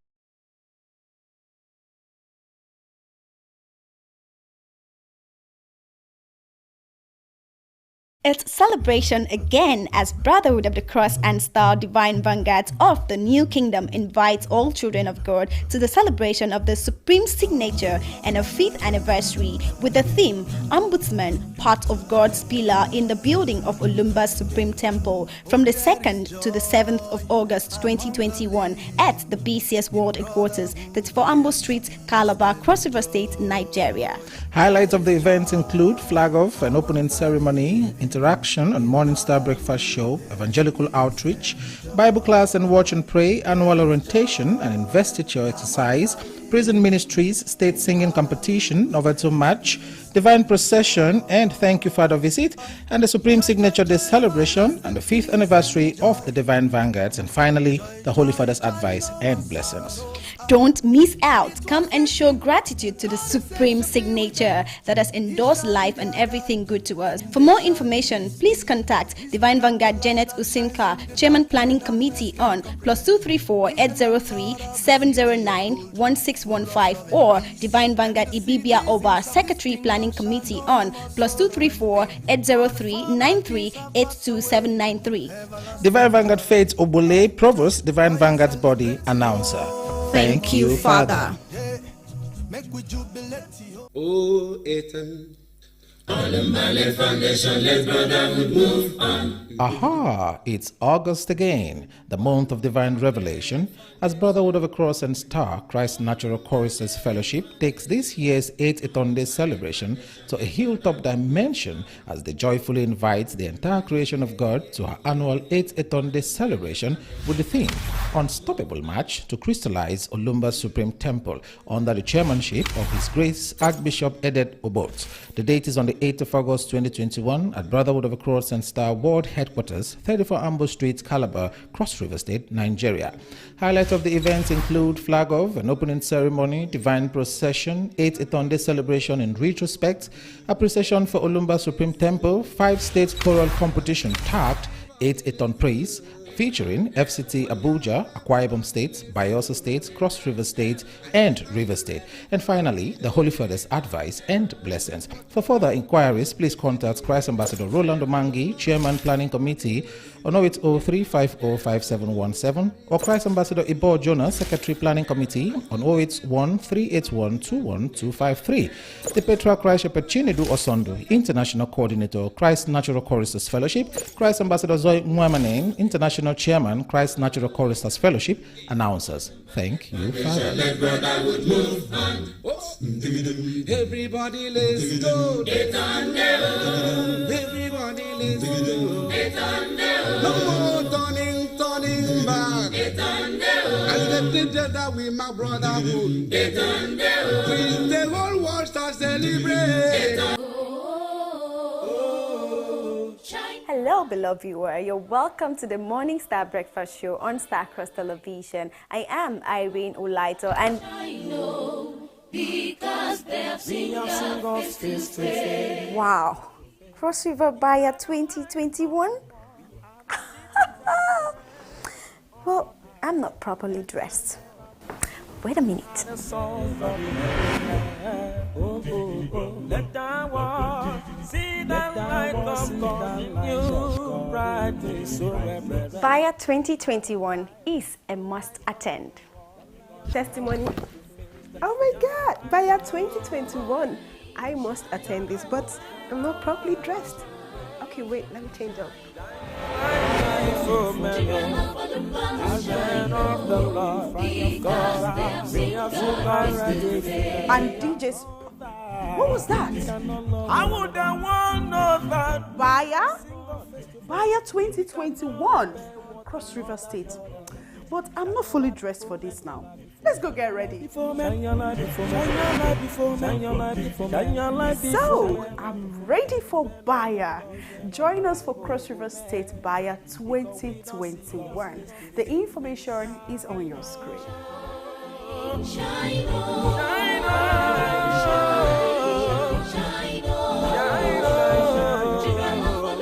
[SPEAKER 8] It's celebration again as Brotherhood of the Cross and Star Divine Vanguards of the New Kingdom invites all children of God to the celebration of the Supreme Signature and a 5th anniversary with the theme Ombudsman, part of God's pillar in the building of Olumba Supreme Temple from the 2nd to the 7th of August 2021 at the BCS World Headquarters, 34 Ambo Street, Calabar, Cross River State, Nigeria.
[SPEAKER 9] Highlights of the event include flag off, an opening ceremony, interaction on Morning Star Breakfast Show, evangelical outreach, Bible class and watch and pray, annual orientation and investiture exercise, prison ministries, state singing competition, Novato match, divine procession and thank you Father visit, and the Supreme Signature Day celebration and the 5th anniversary of the Divine Vanguards, and finally the Holy Father's advice and blessings.
[SPEAKER 8] Don't miss out. Come and show gratitude to the Supreme Signature that has endorsed life and everything good to us. For more information, please contact Divine Vanguard Janet Usinka, Chairman Planning Committee on +234 803 709 1615 or Divine Vanguard Ibibia Oba, Secretary Planning Committee on +234 803 93 82793.
[SPEAKER 9] Divine Vanguard Faith Obole, Provost, Divine Vanguard's body announcer. Thank you, Father.
[SPEAKER 4] Oh, Ethan.
[SPEAKER 2] On the Malay Foundation, let brotherhood move on.
[SPEAKER 9] Aha! It's August again, the month of divine revelation, as Brotherhood of the Cross and Star, Christ Natural Choristers Fellowship, takes this year's 8th Eton Day celebration to a hilltop dimension as they joyfully invites the entire creation of God to our annual 8th Eton Day celebration with the theme, Unstoppable March to Crystallize Olumba Supreme Temple, under the chairmanship of His Grace Archbishop Edet Obot. The date is on the 8th of August 2021 at Brotherhood of the Cross and Star World Headquarters, 34 Ambo Street, Calabar, Cross River State, Nigeria. Highlights of the events include flag off, an opening ceremony, divine procession, 8th Eton Day celebration in retrospect, a procession for Olumba Supreme Temple, 5 states choral competition tagged 8th Eton praise, featuring FCT Abuja, Akwa Ibom State, Bayelsa State, Cross River State, and River State. And finally, the Holy Father's advice and blessings. For further inquiries, please contact Christ Ambassador Roland Omangi, Chairman Planning Committee, on 08035057717, or Christ Ambassador Ibo Jonah, Secretary Planning Committee, on 08138121253. The Petra Christ Shepherd Chinedu Osondo, International Coordinator, Christ Natural Choristers Fellowship, Christ Ambassador Zoe Mwamanen, International Chairman, Christ Natural Choristers Fellowship, announcers. Thank you, Father.
[SPEAKER 4] Everybody let's go. Everybody let's go. No more turning back. As the together with my brotherhood. With the whole world start celebrate.
[SPEAKER 8] Hello, beloved viewer. You're welcome to the Morning Star Breakfast Show on Star Cross Television. I am Irene Olaito, and
[SPEAKER 2] I know because they've seen your face to face.
[SPEAKER 8] wow, Cross River Buyer 2021. Well, I'm not properly dressed. Wait a minute.
[SPEAKER 3] Let that walk, see that light of God in you, brightly so brother.
[SPEAKER 8] Buyer 2021 is a must attend.
[SPEAKER 10] Testimony. Oh my God! By year 2021, I must attend this, but I'm not properly dressed. Okay, wait, let me change up. And DJs, what was that?
[SPEAKER 3] I would want know that.
[SPEAKER 10] Baya 2021, Cross River State. But I'm not fully dressed for this now. Let's go get ready. So, I'm ready for Baya. Join us for Cross River State Baya 2021. The information is on your screen.
[SPEAKER 2] Shine on, shine on, shine on.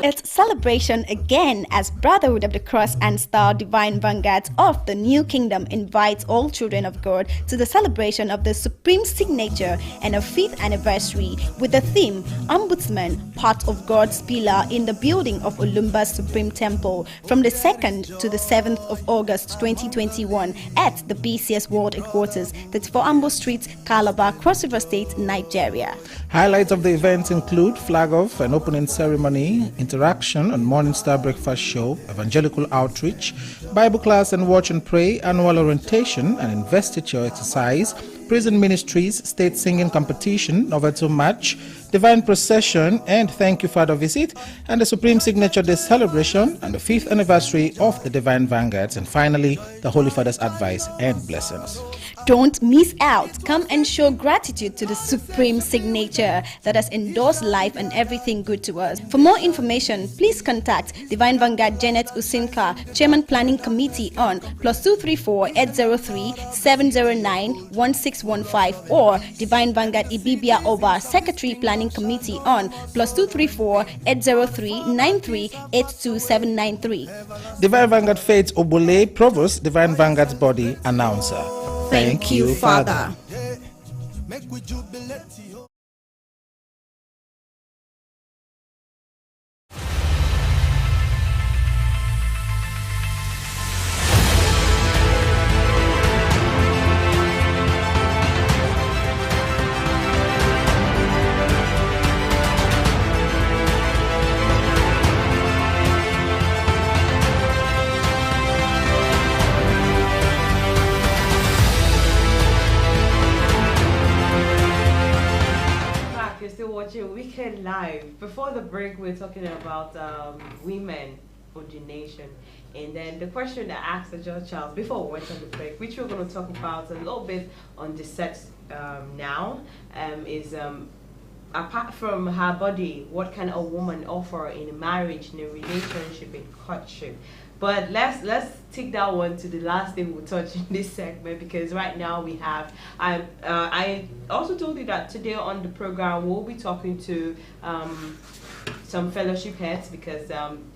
[SPEAKER 8] It's celebration again as Brotherhood of the Cross and Star Divine Vanguards of the New Kingdom invites all children of God to the celebration of the Supreme Signature and a 5th anniversary with the theme Ombudsman, part of God's pillar in the building of Olumba Supreme Temple from the 2nd to the 7th of August 2021 at the BCS World Headquarters, 34 Ambo Street, Calabar, Cross River State, Nigeria.
[SPEAKER 9] Highlights of the event include flag off and opening ceremony, interaction on Morning Star Breakfast Show, evangelical outreach, Bible class and watch and pray, annual orientation and investiture exercise, prison ministries, state singing competition, Noveto match, divine procession, and thank you Father visit, and the Supreme Signature Day celebration, and the 5th anniversary of the Divine Vanguards, and finally the Holy Father's advice and blessings.
[SPEAKER 8] Don't miss out. Come and show gratitude to the Supreme Signature that has endorsed life and everything good to us. For more information, please contact Divine Vanguard Janet Usinka, Chairman Planning Committee on +234 803 709 1615 or Divine Vanguard Ibibia Oba, Secretary Planning Committee on +234 803 93 82793.
[SPEAKER 9] Divine Vanguard Faith Obole, Provost, Divine Vanguard's body announcer.
[SPEAKER 8] Thank you, Father.
[SPEAKER 6] Watching Weekend Live. Before the break, we were talking about women ordination, and then the question that I asked the Judge Charles before we went on the break, which we're going to talk about a little bit on the set now, is apart from her body, what can a woman offer in a marriage, in a relationship, in courtship? But let's take that one to the last thing we'll touch in this segment, because right now we have I also told you that today on the program we'll be talking to some fellowship heads, because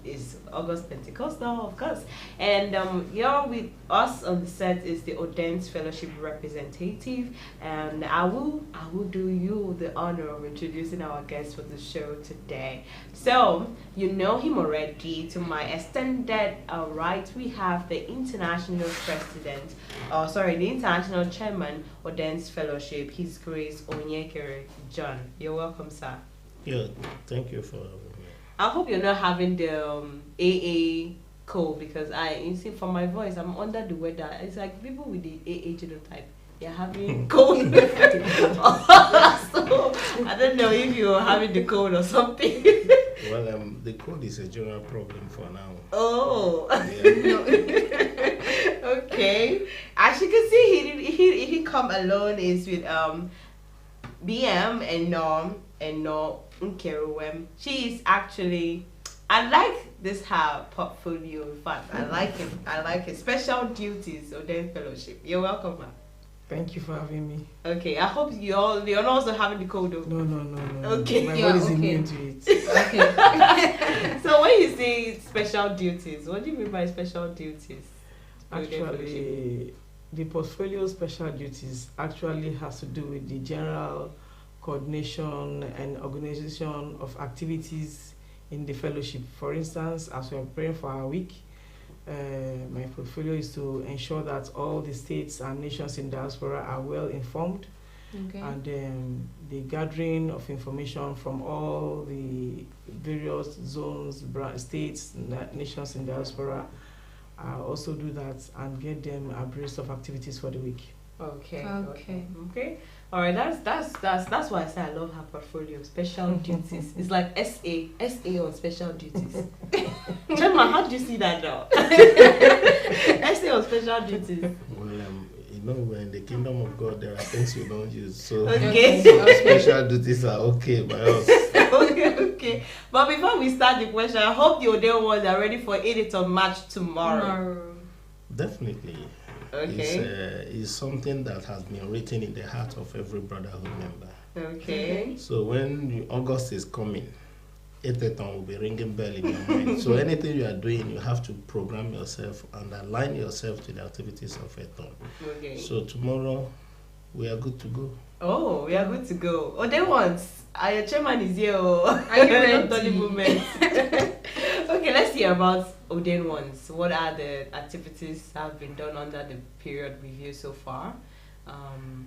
[SPEAKER 6] it's August Pentecostal, of course, and here with us on the set is the Odense Fellowship representative, and I will do you the honor of introducing our guest for the show today. So you know him already. To my extended right, we have the international president, the international chairman Odense Fellowship, His Grace Onyekere John. You're welcome, sir.
[SPEAKER 11] Yeah, thank you for having me.
[SPEAKER 6] I hope you're not having the AA cold, because you see from my voice, I'm under the weather. It's like people with the AA genotype, they're having cold. So I don't know if you're having the cold or something.
[SPEAKER 11] Well, the cold is a general problem for now.
[SPEAKER 6] Oh.
[SPEAKER 11] Yeah.
[SPEAKER 6] Okay. As you can see, he didn't come alone. Is with BM and no Nkerowem. She is actually, I like this her portfolio. In fact, I like it. I like it. Special duties Odense Fellowship. You're welcome, ma'am.
[SPEAKER 12] Thank you for having me.
[SPEAKER 6] Okay, I hope you're not also having the cold though.
[SPEAKER 12] No.
[SPEAKER 6] Okay.
[SPEAKER 12] My body's immune to it.
[SPEAKER 6] Okay. So when you say special duties, what do you mean by special duties?
[SPEAKER 12] Actually, the portfolio special duties actually has to do with the general coordination and organization of activities in the fellowship. For instance, as we are preparing for our week, My portfolio is to ensure that all the states and nations in diaspora are well informed, and the gathering of information from all the various zones, states, nations in diaspora. I also do that and get them abreast of activities for the week.
[SPEAKER 6] Okay. All right, that's why I say I love her portfolio. Special duties. It's like SA on special duties. Chairman, how do you see that now? SA on special duties.
[SPEAKER 11] Well, you know, in the kingdom of God, there are things you don't use. So special duties are okay by us.
[SPEAKER 6] Okay. But before we start the question, I hope the Odell ones are ready for 8th of March tomorrow.
[SPEAKER 11] Definitely.
[SPEAKER 6] Okay.
[SPEAKER 11] It's something that has been written in the heart of every brotherhood member.
[SPEAKER 6] Okay.
[SPEAKER 11] So when August is coming, 8th will be ringing bell in your mind. So anything you are doing, you have to program yourself and align yourself to the activities of 8th.
[SPEAKER 6] Okay.
[SPEAKER 11] So tomorrow, we are good to go.
[SPEAKER 6] Oh, we are good to go. Odell ones, your chairman is here.
[SPEAKER 7] Are you ready?
[SPEAKER 6] Movement. Okay, let's hear about Odell ones. What are the activities that have been done under the period review so far?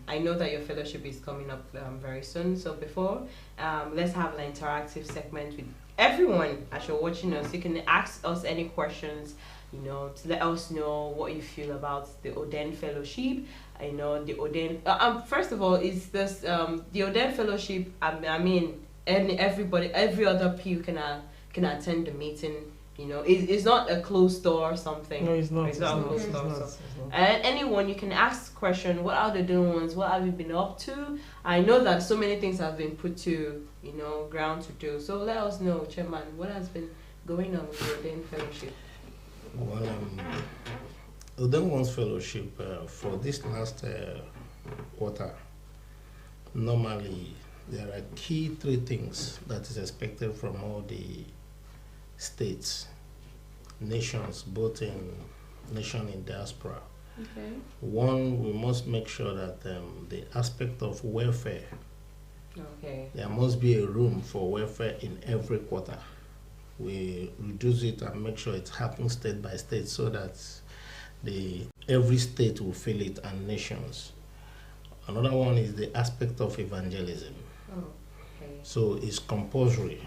[SPEAKER 6] I know that your fellowship is coming up very soon. So before, let's have an interactive segment with everyone as you're watching us. You can ask us any questions, you know, to let us know what you feel about the Oden Fellowship. I know the Oden. First of all, is this the Oden Fellowship? I mean, every other PU can attend the meeting. You know, it's not a closed door or something.
[SPEAKER 12] No, it's not.
[SPEAKER 6] It's not a closed door. And anyone, you can ask question. What are the doing ones? What have you been up to? I know that so many things have been put to, you know, ground to do. So let us know, Chairman, what has been going on with the Oden Fellowship?
[SPEAKER 11] Well, Oden One's Fellowship for this last quarter, normally there are key 3 things that is expected from all the states, nations, both in nation and diaspora.
[SPEAKER 7] Okay.
[SPEAKER 11] One, we must make sure that the aspect of welfare, there must be a room for welfare in every quarter. We reduce it and make sure it happens state by state so that every state will feel it and nations. Another one is the aspect of evangelism. So it's compulsory,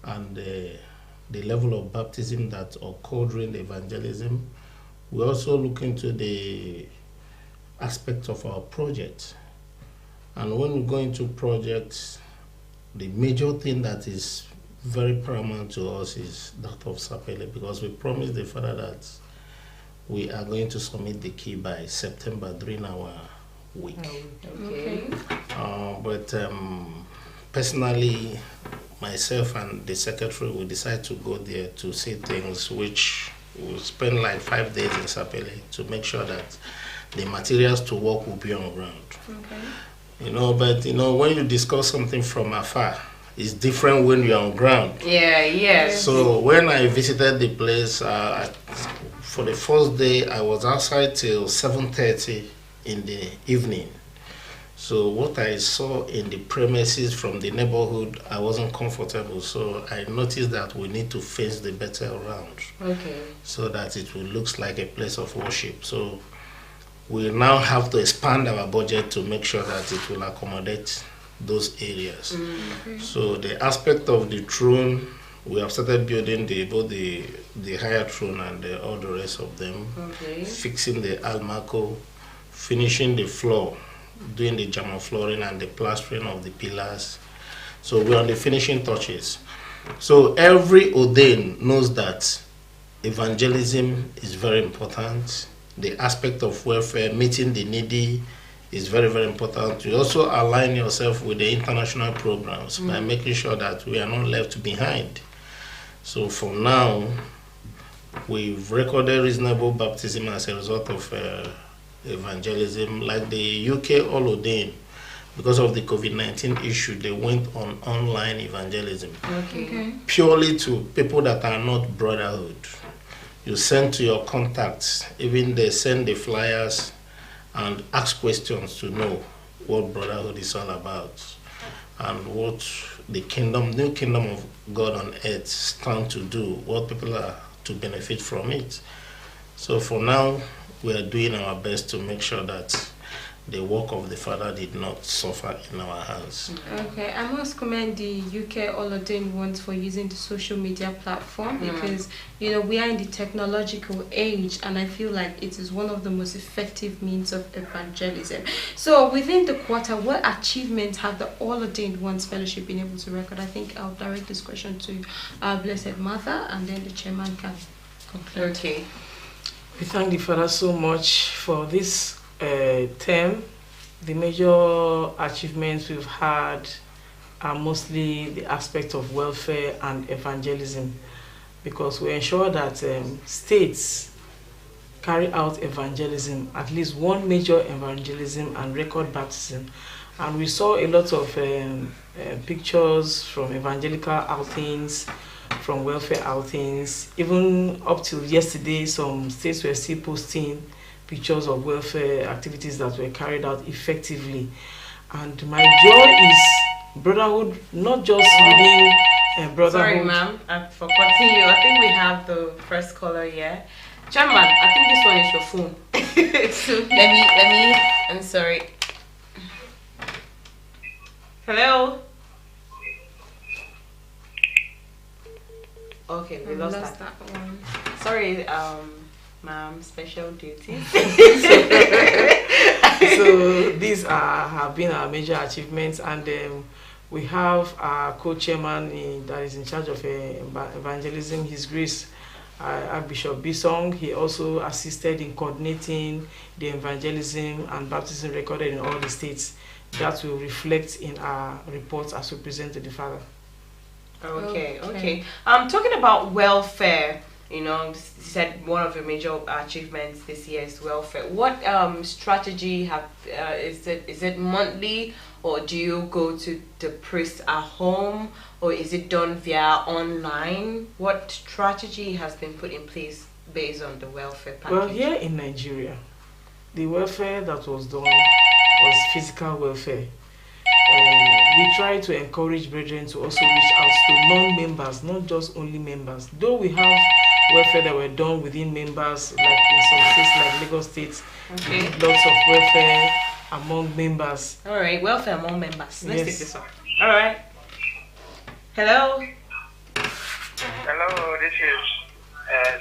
[SPEAKER 11] and the level of baptism that occurred during the evangelism. We also look into the aspects of our project. And when we go into projects, the major thing that is very paramount to us is that of Sapele, because we promised the Father that we are going to submit the key by September during our week.
[SPEAKER 6] Okay.
[SPEAKER 11] But personally, myself and the secretary will decide to go there to see things, which will spend like 5 days in Sapele to make sure that the materials to work will be on ground. Okay. You know, but you know, when you discuss something from afar, it's different when you're on ground.
[SPEAKER 6] Yes.
[SPEAKER 11] So when I visited the place, for the first day, I was outside till 7:30 in the evening. So what I saw in the premises from the neighborhood, I wasn't comfortable. So I noticed that we need to face the better around.
[SPEAKER 6] Okay.
[SPEAKER 11] So that it will look like a place of worship. So we now have to expand our budget to make sure that it will accommodate those areas.
[SPEAKER 6] Mm-hmm.
[SPEAKER 11] So the aspect of the throne, we have started building both the higher throne and all the rest of them.
[SPEAKER 6] Okay.
[SPEAKER 11] Fixing the almaco, finishing the floor, doing the German flooring and the plastering of the pillars. So we're on the finishing touches. So every ordained knows that evangelism is very important. The aspect of welfare, meeting the needy, is very, very important. You also align yourself with the international programs by making sure that we are not left behind. So for now, we've recorded reasonable baptism as a result of evangelism. Like the UK all ordained, because of the COVID-19 issue, they went on online evangelism.
[SPEAKER 6] Okay.
[SPEAKER 11] Purely to people that are not brotherhood. You send to your contacts, even they send the flyers and ask questions to know what brotherhood is all about and what the new kingdom of God on earth stand to do, what people are to benefit from it. So for now, we are doing our best to make sure that the work of the Father did not suffer in our hands.
[SPEAKER 7] Okay, I must commend the UK All Ordained Ones for using the social media platform because, you know, we are in the technological age and I feel like it is one of the most effective means of evangelism. So within the quarter, what achievements have the All Ordained Ones Fellowship been able to record? I think I'll direct this question to our Blessed Mother and then the chairman can conclude.
[SPEAKER 6] Okay.
[SPEAKER 12] We thank the Father so much for this term. The major achievements we've had are mostly the aspect of welfare and evangelism, because we ensure that states carry out evangelism, at least one major evangelism and record baptism. And we saw a lot of pictures from evangelical outings, from welfare outings. Even up till yesterday, some states were still posting pictures of welfare activities that were carried out effectively. And my joy is brotherhood, not just within brotherhood.
[SPEAKER 6] Sorry, ma'am, for continue. I think we have the first caller here. Chairman, I think this one is your phone. So let me. I'm sorry. Hello. Okay, we lost that one. Sorry, ma'am, special duties.
[SPEAKER 12] So these have been our major achievements, and we have our co-chairman that is in charge of evangelism, His Grace Archbishop Bisong. He also assisted in coordinating the evangelism and baptism recorded in all the states. That will reflect in our reports as we present to the Father.
[SPEAKER 6] Okay. Talking about welfare, you know, you said one of the major achievements this year is welfare. What strategy is it monthly, or do you go to the priest at home, or is it done via online? What strategy has been put in place based on the welfare package?
[SPEAKER 12] Well, here in Nigeria, the welfare that was done was physical welfare. We try to encourage brethren to also reach out to non-members, not just only members. Though we have welfare that were done within members, like in some states like Lagos State, lots of welfare among members.
[SPEAKER 6] All right, welfare among members. Let's take this one.
[SPEAKER 13] All right.
[SPEAKER 6] Hello.
[SPEAKER 13] Hello, this is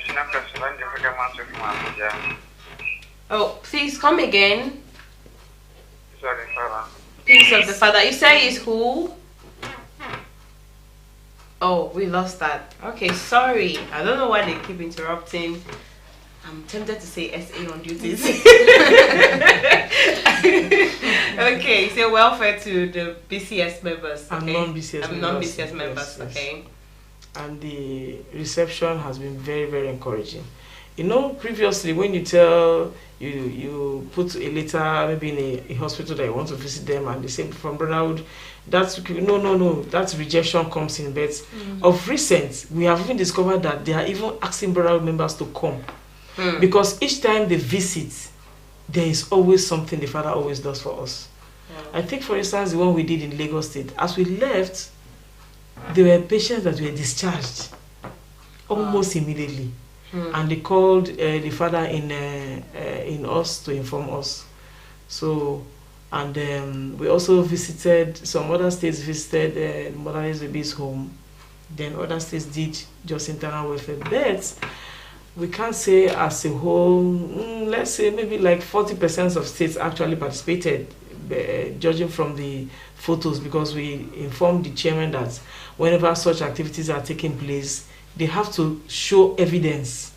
[SPEAKER 13] Sinaka Solanje from Abuja.
[SPEAKER 6] Oh, please come again.
[SPEAKER 13] Sorry, Father.
[SPEAKER 6] Peace of the Father. You say is who? Oh, we lost that. Okay, sorry. I don't know why they keep interrupting. I'm tempted to say SA on duties. Okay, so welfare to the BCS members. Okay?
[SPEAKER 12] And
[SPEAKER 6] non-BCS members.
[SPEAKER 12] Yes.
[SPEAKER 6] Okay.
[SPEAKER 12] And the reception has been very, very encouraging. You know, previously when you tell you put a letter maybe in a hospital that you want to visit them, and they say from brotherhood, that's no, that rejection comes in. But of recent, we have even discovered that they are even asking brotherhood members to come, because each time they visit, there is always something the Father always does for us. I think, for instance, the one we did in Lagos State. As we left, there were patients that were discharged almost immediately. And they called the Father in us to inform us. So, and we also visited, some other states visited Motherless Babies Home. Then other states did just internal welfare. But we can't say as a whole, let's say maybe like 40% of states actually participated, judging from the photos, because we informed the chairman that whenever such activities are taking place, they have to show evidence,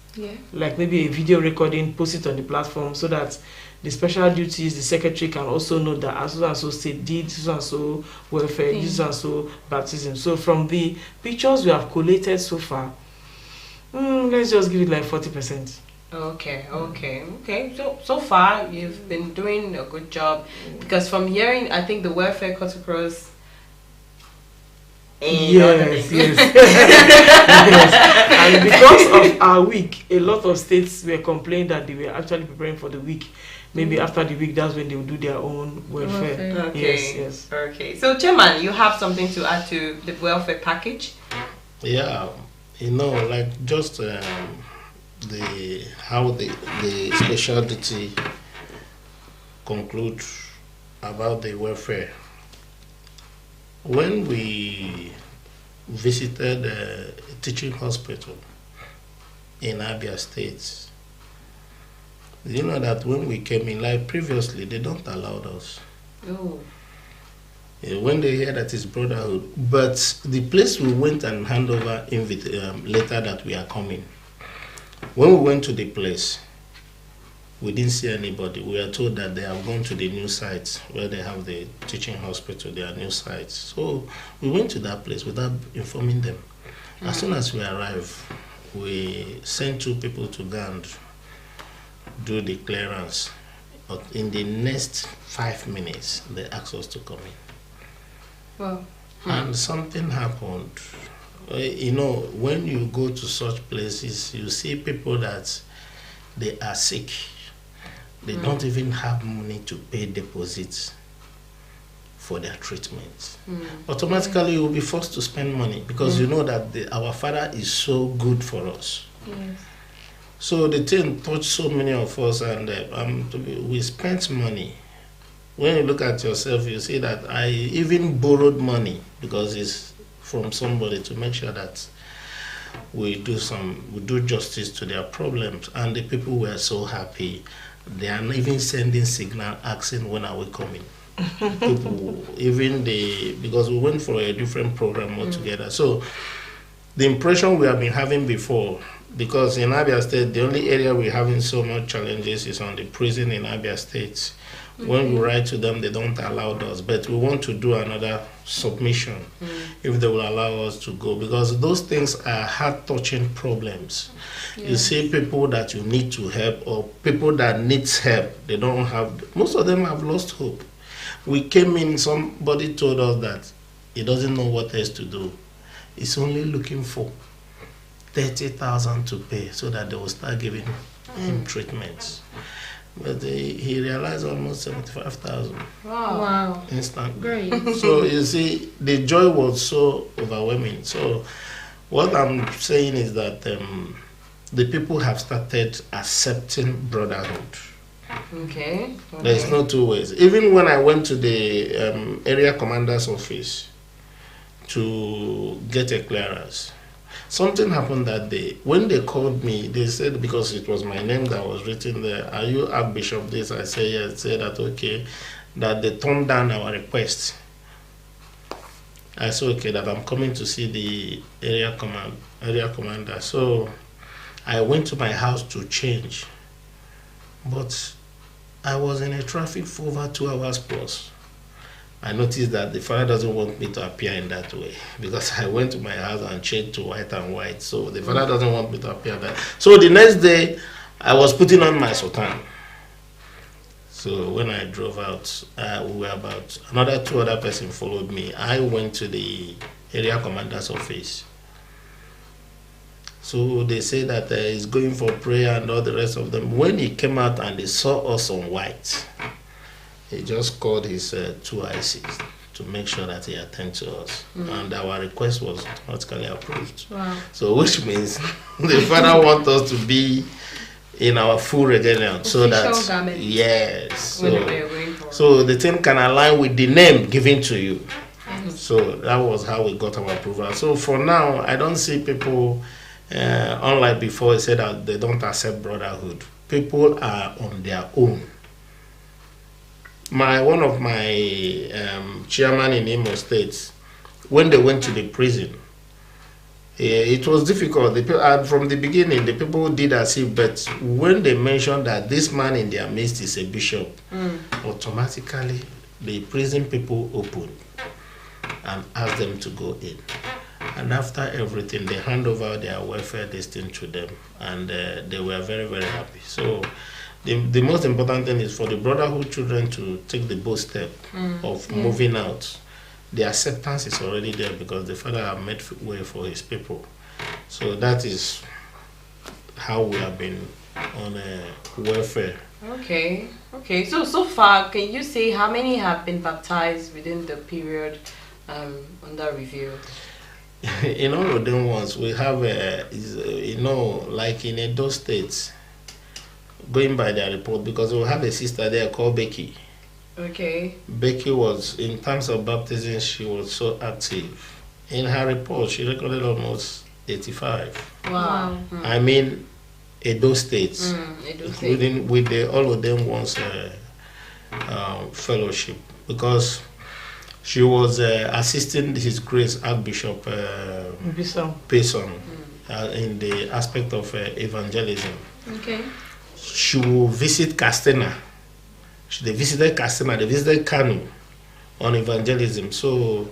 [SPEAKER 12] like maybe a video recording, post it on the platform, so that the special duties, the secretary can also know that so and so state did so and so welfare, so and so baptism. So from the pictures we have collated so far, let's just give it like 40%.
[SPEAKER 6] Okay. So far you've been doing a good job, because from hearing, I think the welfare cut across.
[SPEAKER 12] Yes. And because of our week, a lot of states were complaining that they were actually preparing for the week. Maybe after the week, that's when they will do their own welfare.
[SPEAKER 6] Okay.
[SPEAKER 12] Yes.
[SPEAKER 6] Okay. So, Chairman, you have something to add to the welfare package?
[SPEAKER 11] Yeah, like just how the specialty conclude about the welfare. When we visited a teaching hospital in Abia State, you know that when we came in, like previously, they don't allow us.
[SPEAKER 6] Oh.
[SPEAKER 11] When they hear that it's brotherhood, but the place we went and hand over letter that we are coming. When we went to the place, we didn't see anybody. We are told that they have gone to the new sites where they have the teaching hospital. There are new sites. So we went to that place without informing them. As soon as we arrived, we sent 2 people to go and do the clearance. But in the next 5 minutes, they asked us to come in.
[SPEAKER 6] Well,
[SPEAKER 11] and something happened. You know, when you go to such places, you see people that they are sick. They don't even have money to pay deposits for their treatment. Automatically, you will be forced to spend money because you know that our Father is so good for us.
[SPEAKER 6] yes.
[SPEAKER 11] So the thing touched so many of us, and we spent money. When you look at yourself, you see that I even borrowed money because it's from somebody to make sure that we do justice to their problems. And the people were so happy. They are even sending signal asking when are we coming. People, even because we went for a different program altogether. So the impression we have been having before, because in Abia State, the only area we're having so much challenges is on the prison in Abia State. When we write to them, they don't allow us. But we want to do another submission if they will allow us to go, because those things are heart-touching problems. You see people that you need to help, or people that needs help, they don't have. Most of them have lost hope. We came in, somebody told us that he doesn't know what else to do. He's only looking for 30,000 to pay so that they will start giving him treatments. But he realized almost 75,000.
[SPEAKER 6] Wow.
[SPEAKER 11] Instant.
[SPEAKER 6] Great.
[SPEAKER 11] So you see, the joy was so overwhelming. So what I'm saying is that the people have started accepting brotherhood.
[SPEAKER 6] Okay.
[SPEAKER 11] There's no 2 ways. Even when I went to the area commander's office to get a clearance, something happened that day. When they called me, they said, because it was my name that was written there, are you Archbishop this? I said, yes. Said that, okay, that they turned down our request. I said, okay, that I'm coming to see the area commander. So I went to my house to change. But I was in a traffic for over 2 hours plus. I noticed that the Father doesn't want me to appear in that way, because I went to my house and changed to white and white. So the Father doesn't want me to appear that. So the next day, I was putting on my sultan. So when I drove out, we were about another 2 other persons followed me. I went to the area commander's office. So they say that he's going for prayer and all the rest of them. When he came out and they saw us on white, he just called his 2 ICs to make sure that he attend to us. And our request was automatically approved.
[SPEAKER 6] Wow.
[SPEAKER 11] So which means the Father wants us to be in our full regalia, so that
[SPEAKER 6] garment.
[SPEAKER 11] Yes.
[SPEAKER 6] So,
[SPEAKER 11] so the thing can align with the name given to you. So that was how we got our approval. So for now, I don't see people, unlike before, I said that they don't accept brotherhood. People are on their own. One of my chairman in Imo State, when they went to the prison, it was difficult. From the beginning, the people did as if, but when they mentioned that this man in their midst is a bishop, automatically the prison people opened and asked them to go in. And after everything, they hand over their welfare listing to them, and they were very, very happy. So the most important thing is for the brotherhood children to take the bold step of moving out. The acceptance is already there because the Father has made way for his people. So that is how we have been on welfare.
[SPEAKER 6] Okay. So far, can you say how many have been baptized within the period under review?
[SPEAKER 11] in all of them ones, we have, like in Edo States, going by their report, because we have a sister there called Becky.
[SPEAKER 6] Okay.
[SPEAKER 11] Becky was, in terms of baptism, she was so active. In her report, she recorded almost 85.
[SPEAKER 6] Wow.
[SPEAKER 11] I mean, Edo States, including with all of them ones fellowship, because she was assisting His Grace Archbishop Payson in the aspect of evangelism.
[SPEAKER 6] Okay.
[SPEAKER 11] She will visit Castena. They visited Castena, they visited Kanu on evangelism. So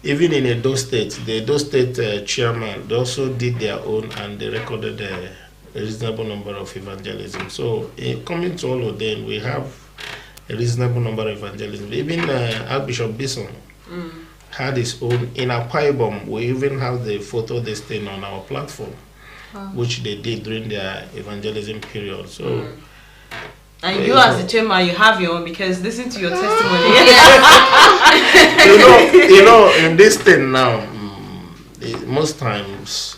[SPEAKER 11] even in Edo State, the Edo State chairman, they also did their own, and they recorded a reasonable number of evangelism. So coming to all of them, we have a reasonable number of evangelism. Even Archbishop Bison had his own. In Akwa Ibom, we even have the photo they staying on our platform, which they did during their evangelism period. So.
[SPEAKER 6] And you as the chairman, you have your own, because listen to your testimony.
[SPEAKER 11] In this thing now, most times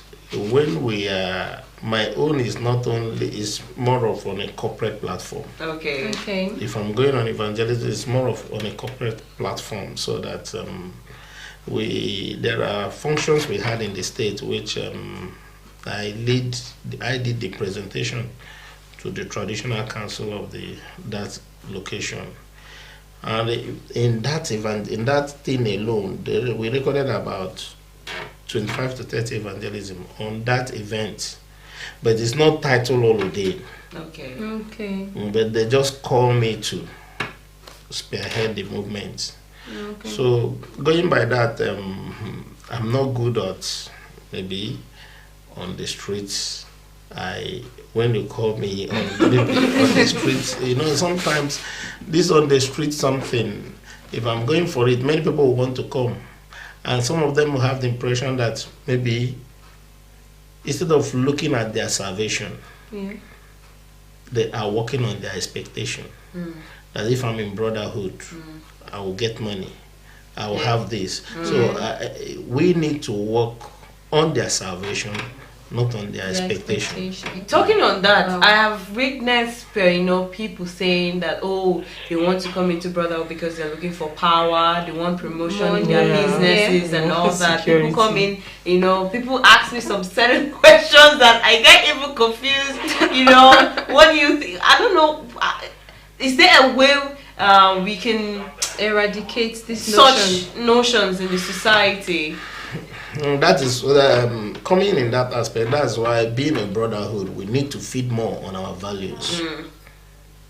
[SPEAKER 11] when we are, my own is not only, is more of on a corporate platform.
[SPEAKER 6] Okay.
[SPEAKER 11] If I'm going on evangelism, it's more of on a corporate platform, so that there are functions we had in the state which I did the presentation to the traditional council of that location, and in that event, in that thing alone, we recorded about 25 to 30 evangelism on that event, but it's not titled Holiday.
[SPEAKER 6] Okay.
[SPEAKER 11] But they just call me to spearhead the movement.
[SPEAKER 6] Okay.
[SPEAKER 11] So going by that, I'm not good at maybe on the streets. When you call me on the streets, sometimes this on the street something, if I'm going for it, many people will want to come, and some of them will have the impression that maybe instead of looking at their salvation, they are working on their expectation. That if I'm in brotherhood, I will get money, I will have this. So we need to work on their salvation, not on their expectation.
[SPEAKER 6] Talking on that, I have witnessed people saying that, they want to come into brotherhood because they're looking for power, they want promotion in their businesses and all that. People come in, people ask me some certain questions that I get even confused. What do you think? I don't know. Is there a way we can eradicate such notions in the society?
[SPEAKER 11] That is coming in that aspect. That's why being a brotherhood, we need to feed more on our values,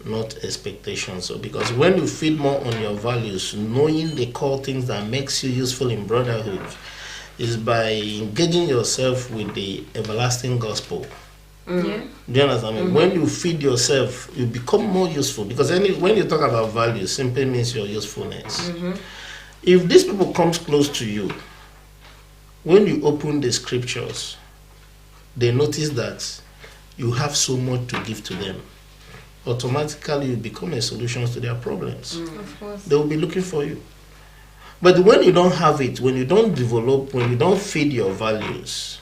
[SPEAKER 11] not expectations. So because when you feed more on your values, knowing the core things that makes you useful in brotherhood, is by engaging yourself with the everlasting gospel. Do you understand? When you feed yourself, you become more useful, because when you talk about values, simply means your usefulness. If these people comes close to you, when you open the scriptures, they notice that you have so much to give to them. Automatically, you become a solution to their problems.
[SPEAKER 6] Of course.
[SPEAKER 11] They will be looking for you. But when you don't have it, when you don't develop, when you don't feed your values,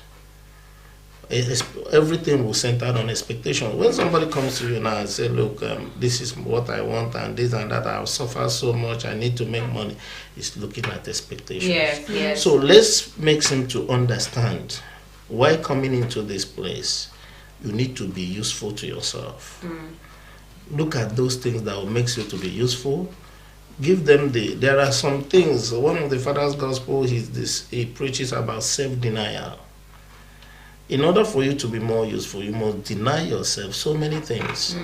[SPEAKER 11] everything will center on expectation. When somebody comes to you now and say, look, this is what I want, and this and that, I've suffered so much, I need to make money, it's looking at expectations.
[SPEAKER 6] Yes.
[SPEAKER 11] So let's make him to understand why coming into this place, you need to be useful to yourself. Look at those things that will make you to be useful. Give them there are some things. One of the Father's Gospel he preaches about self-denial. In order for you to be more useful, you must deny yourself so many things.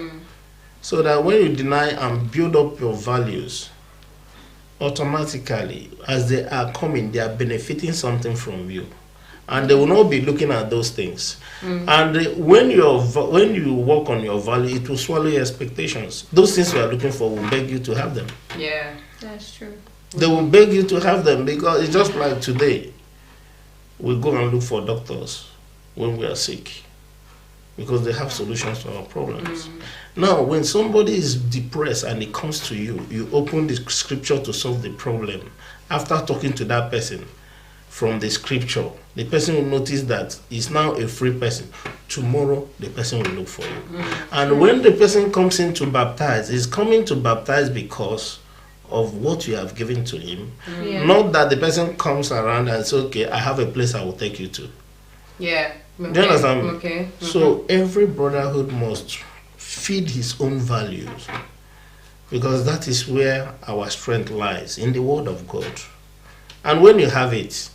[SPEAKER 11] So that when you deny and build up your values, automatically, as they are coming, they are benefiting something from you. And they will not be looking at those things. And when you work on your value, it will swallow your expectations. Those things you are looking for will beg you to have them.
[SPEAKER 6] Yeah,
[SPEAKER 7] that's true.
[SPEAKER 11] They will beg you to have them, because it's just like today. We go and look for doctors when we are sick, because they have solutions to our problems. Now, when somebody is depressed and it comes to you, you open the scripture to solve the problem. After talking to that person from the scripture, the person will notice that he's now a free person. Tomorrow, the person will look for you. And when the person comes in to baptize, he's coming to baptize because of what you have given to him. Not that the person comes around and says, okay, I have a place I will take you to.
[SPEAKER 6] Yeah. Okay.
[SPEAKER 11] Do you understand?
[SPEAKER 6] Okay.
[SPEAKER 11] So every brotherhood must feed his own values, because that is where our strength lies, in the word of God. And when you have it,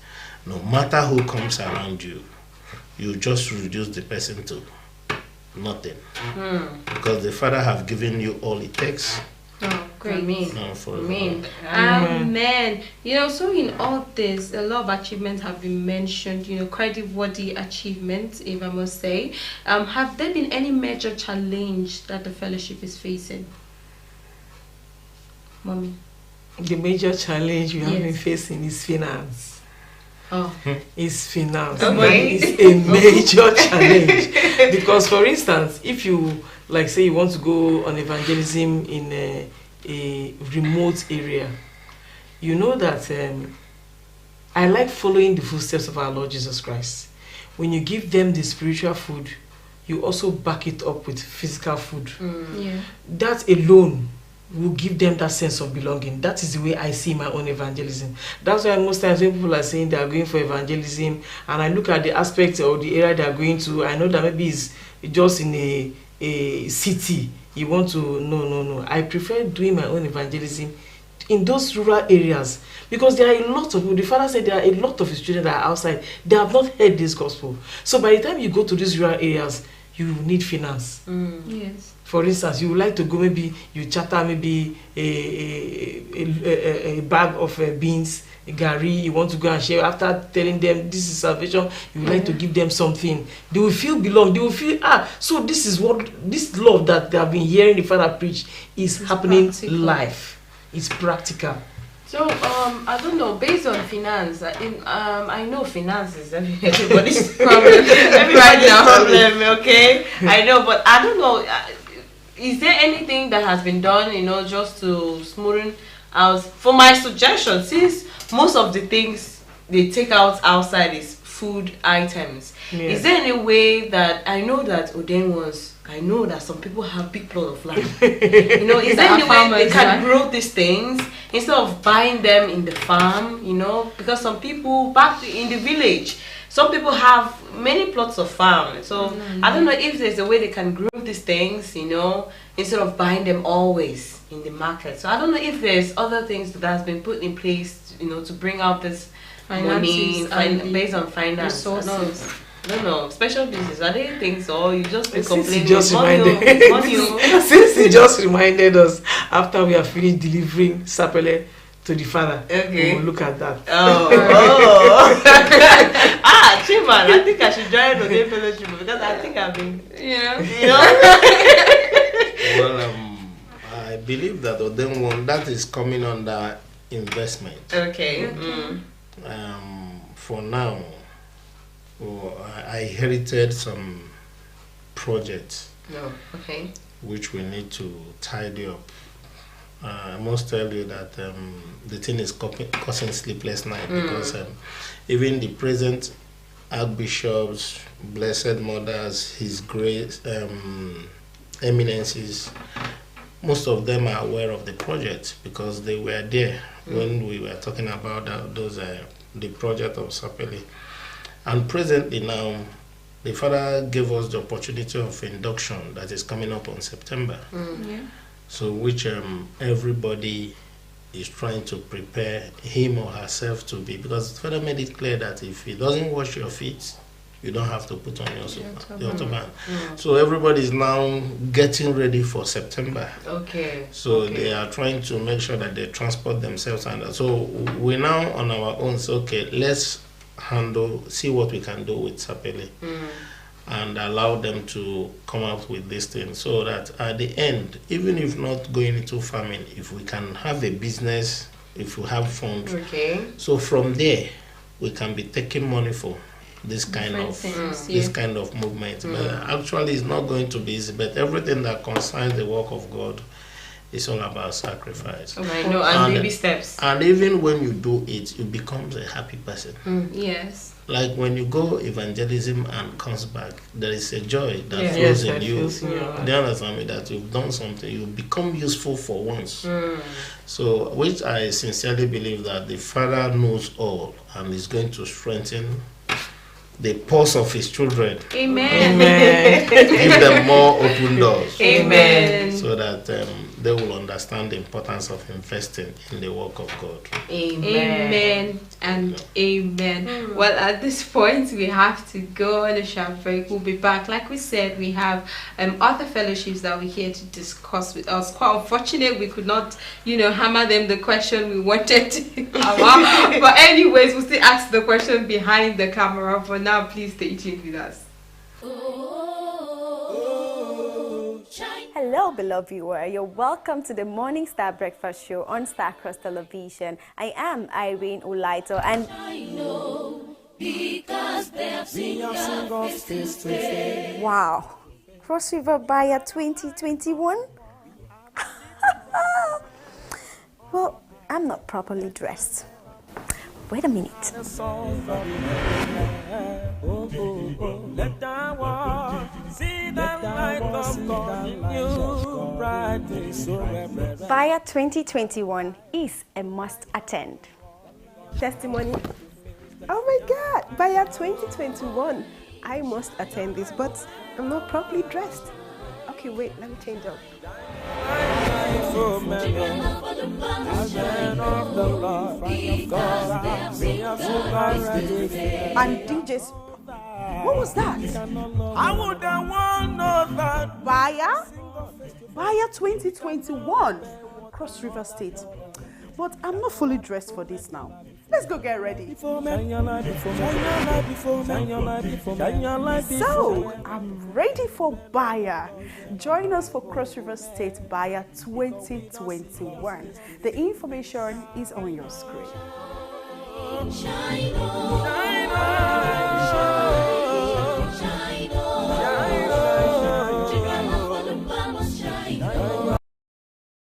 [SPEAKER 11] no matter who comes around you, you just reduce the person to nothing. Because the Father have given you all it takes.
[SPEAKER 7] Oh, great.
[SPEAKER 6] Amen.
[SPEAKER 7] Amen. You know, so in all this, a lot of achievements have been mentioned, you know, credit-worthy achievements, if I must say. Have there been any major challenge that the fellowship is facing? Mommy?
[SPEAKER 12] The major challenge we have been facing is finance. Is finance.
[SPEAKER 6] Okay.
[SPEAKER 12] It's a major challenge. Because, for instance, if you, like, say you want to go on evangelism in a remote area, you know that I like following the footsteps of our Lord Jesus Christ. When you give them the spiritual food, you also back it up with physical food. That alone will give them that sense of belonging. That is the way I see my own evangelism. That's why most times when people are saying they are going for evangelism, and I look at the aspect or the area they are going to, I know that maybe it's just in a city. You want to, no. I prefer doing my own evangelism in those rural areas, because there are a lot of people. The Father said there are a lot of his children that are outside. They have not heard this gospel. So by the time you go to these rural areas, you need finance.
[SPEAKER 7] Yes.
[SPEAKER 12] For instance, you would like to go, maybe you charter maybe a bag of beans, a gari, you want to go and share. After telling them this is salvation, you would like to give them something. They will feel belong. They will feel, so this is what, this love that they have been hearing the Father preach is happening live. It's practical.
[SPEAKER 6] So, I don't know, based on finance, I know finance is everybody's problem. Everybody's problem, okay? I know, but I don't know, is there anything that has been done, you know, just to smoothen out? For my suggestion, since most of the things they take out outside is food items, is there any way that, I know that some people have big plot of land. You know, is there any way they can grow these things instead of buying them in the farm, you know? Because some people back in the village, some people have many plots of farm. So I don't know if there's a way they can grow these things, you know, instead of buying them always in the market. So I don't know if there's other things that has been put in place, you know, to bring out this money based on finance.
[SPEAKER 7] Resources.
[SPEAKER 6] I don't know, special business, are they things, or you just be complaining?
[SPEAKER 12] Since he just reminded us, after we have finished delivering Sapele to the Father, we will look at that.
[SPEAKER 6] Chiman, I think I should join the fellowship because I think I've been, you know.
[SPEAKER 11] Well, I believe that that is coming under investment.
[SPEAKER 6] Okay.
[SPEAKER 11] For now, I inherited some projects. Which we need to tidy up. I must tell you that the thing is causing sleepless night because even the present archbishops, blessed mothers, his great eminences, most of them are aware of the project because they were there when we were talking about the project of Sapele. And presently now, the Father gave us the opportunity of induction that is coming up on September. So which everybody is trying to prepare him or herself to be, because the Father made it clear that if he doesn't wash your feet, you don't have to put on your turban. So everybody is now getting ready for September. So they are trying to make sure that they transport themselves, and so we're now on our own. So let's see what we can do with Sapele and allow them to come out with this thing, so that at the end, even if not going into farming, if we can have a business, if we have funds, so from there we can be taking money for this kind of movement. But actually it's not going to be easy, but everything that concerns the work of God It's all about sacrifice.
[SPEAKER 7] I know, and baby steps.
[SPEAKER 11] And even when you do it, you become a happy person.
[SPEAKER 7] Yes.
[SPEAKER 11] Like when you go evangelism and comes back, there is a joy that flows in you. They understand me that you've done something, you become useful for once. So, which I sincerely believe that the Father knows all and is going to strengthen the pulse of his children.
[SPEAKER 7] Amen.
[SPEAKER 11] Give them more open doors.
[SPEAKER 7] Amen.
[SPEAKER 11] So that they will understand the importance of investing in the work of God.
[SPEAKER 7] Amen and amen. Well, at this point, we have to go on a short break. We'll be back. Like we said, we have other fellowships that we're here to discuss with us. Quite unfortunate we could not, hammer them the question we wanted to hammer. But anyways, we'll still ask the question behind the camera. For now, please stay tuned with us.
[SPEAKER 8] Hello, beloved viewer. You're welcome to the Morning Star Breakfast Show on Star Cross Television. I am Irene Ulaito, and wow, Cross River Buyer 2021. Well, I'm not properly dressed. Wait a minute. Buyer 2021 is a must attend.
[SPEAKER 10] Testimony. Oh my God, Buyer 2021. I must attend this, but I'm not properly dressed. Okay, wait, let me change up. And DJs, what was that?
[SPEAKER 3] I would want that.
[SPEAKER 10] Buyer 2021, Cross River State. But I'm not fully dressed for this now. Let's go get ready. So, I'm ready for Buyer. Join us for Cross River State Buyer 2021. The information is on your screen.
[SPEAKER 3] Shine on, shine on, shine on.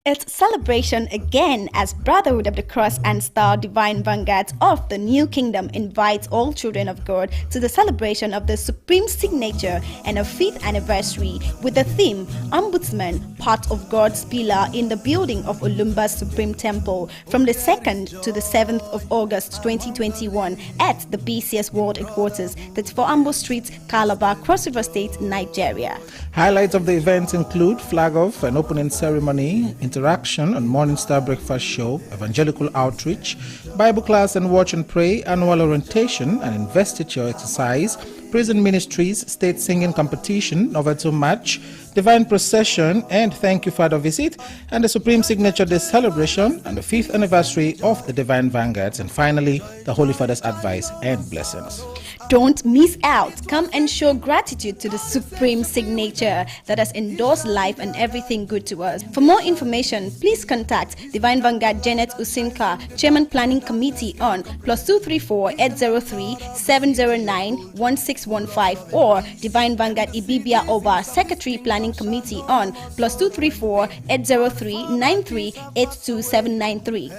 [SPEAKER 8] It's celebration again as Brotherhood of the Cross and Star Divine Vanguards of the New Kingdom invites all children of God to the celebration of the Supreme Signature and a 5th anniversary with the theme Ombudsman, part of God's pillar in the building of Olumba Supreme Temple from the 2nd to the 7th of August 2021 at the BCS World Headquarters, 34 Ambo Street, Calabar, Cross River State, Nigeria.
[SPEAKER 9] Highlights of the event include flag off, an opening ceremony, interaction on Morning Star Breakfast Show, evangelical outreach, Bible class and watch and pray, annual orientation and investiture exercise, prison ministries, state singing competition, Novato match, divine procession, and thank you Father visit, and the Supreme Signature Day celebration, and the 5th anniversary of the Divine Vanguards, and finally the Holy Father's advice and blessings.
[SPEAKER 8] Don't miss out. Come and show gratitude to the Supreme Signature that has endorsed life and everything good to us. For more information, please contact Divine Vanguard Janet Usinka, Chairman Planning Committee on +234 803 709 1615 or Divine Vanguard Ibibia Oba, Secretary Planning Committee on +234 803 93 82793.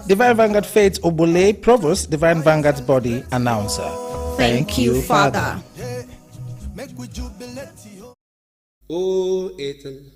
[SPEAKER 9] Divine Vanguard Faith Obole, Provost, Divine Vanguard's body announcer. Thank you, Father.
[SPEAKER 14] Oh, Ethan.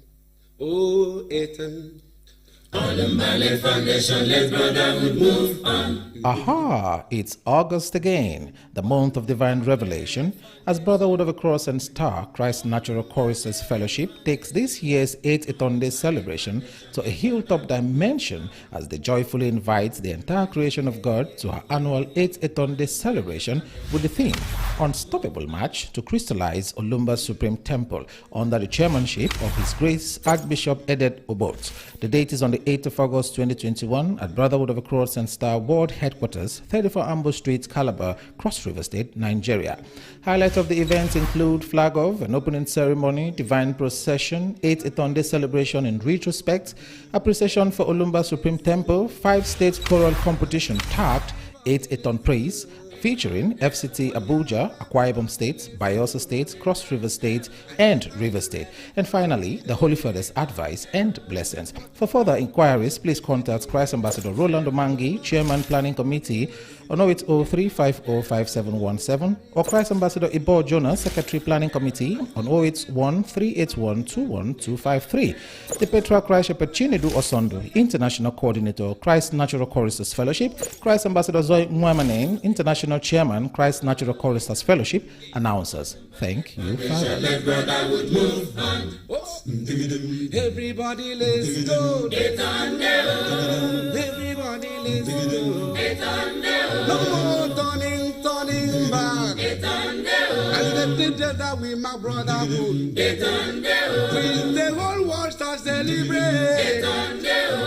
[SPEAKER 14] On the Malay Foundation, let brotherhood move on.
[SPEAKER 9] Aha, it's August again, the month of divine revelation, as Brotherhood of the Cross and Star, Christ Natural Choristers Fellowship, takes this year's 8th Etonde celebration to a hilltop dimension as they joyfully invite the entire creation of God to her annual 8th Etonde celebration with the theme, Unstoppable March to Crystallize Olumba Supreme Temple, under the chairmanship of His Grace Archbishop Edet Obot. The date is on the 8th of August 2021 at Brotherhood of the Cross and Star World Headquarters, 34 Ambo Street, Calabar, Cross River State, Nigeria. Highlights of the events include flag off, an opening ceremony, divine procession, 8th Etonde celebration in retrospect, appreciation for Olumba Supreme Temple, 5 state choral competition tagged, 8th Eton praise, featuring FCT Abuja, Akwa Ibom State, Bayelsa State, Cross River State, and River State. And finally, the Holy Father's advice and blessings. For further inquiries, please contact Christ Ambassador Roland Omangi, Chairman Planning Committee, on 0803505717, or Christ Ambassador Ibo Jonas, Secretary Planning Committee, on 0813812123. The Petra Christ Shepherd Chinedu Osondo, International Coordinator, Christ Natural Choristers Fellowship, Christ Ambassador Zoe Mwamanen, International Chairman, Christ Natural Choristers Fellowship, announcers. Thank you, Father.
[SPEAKER 4] Everybody let's go. Everybody let's go. No more turning back. As the day that we my brotherhood. Till the whole world shall celebrate.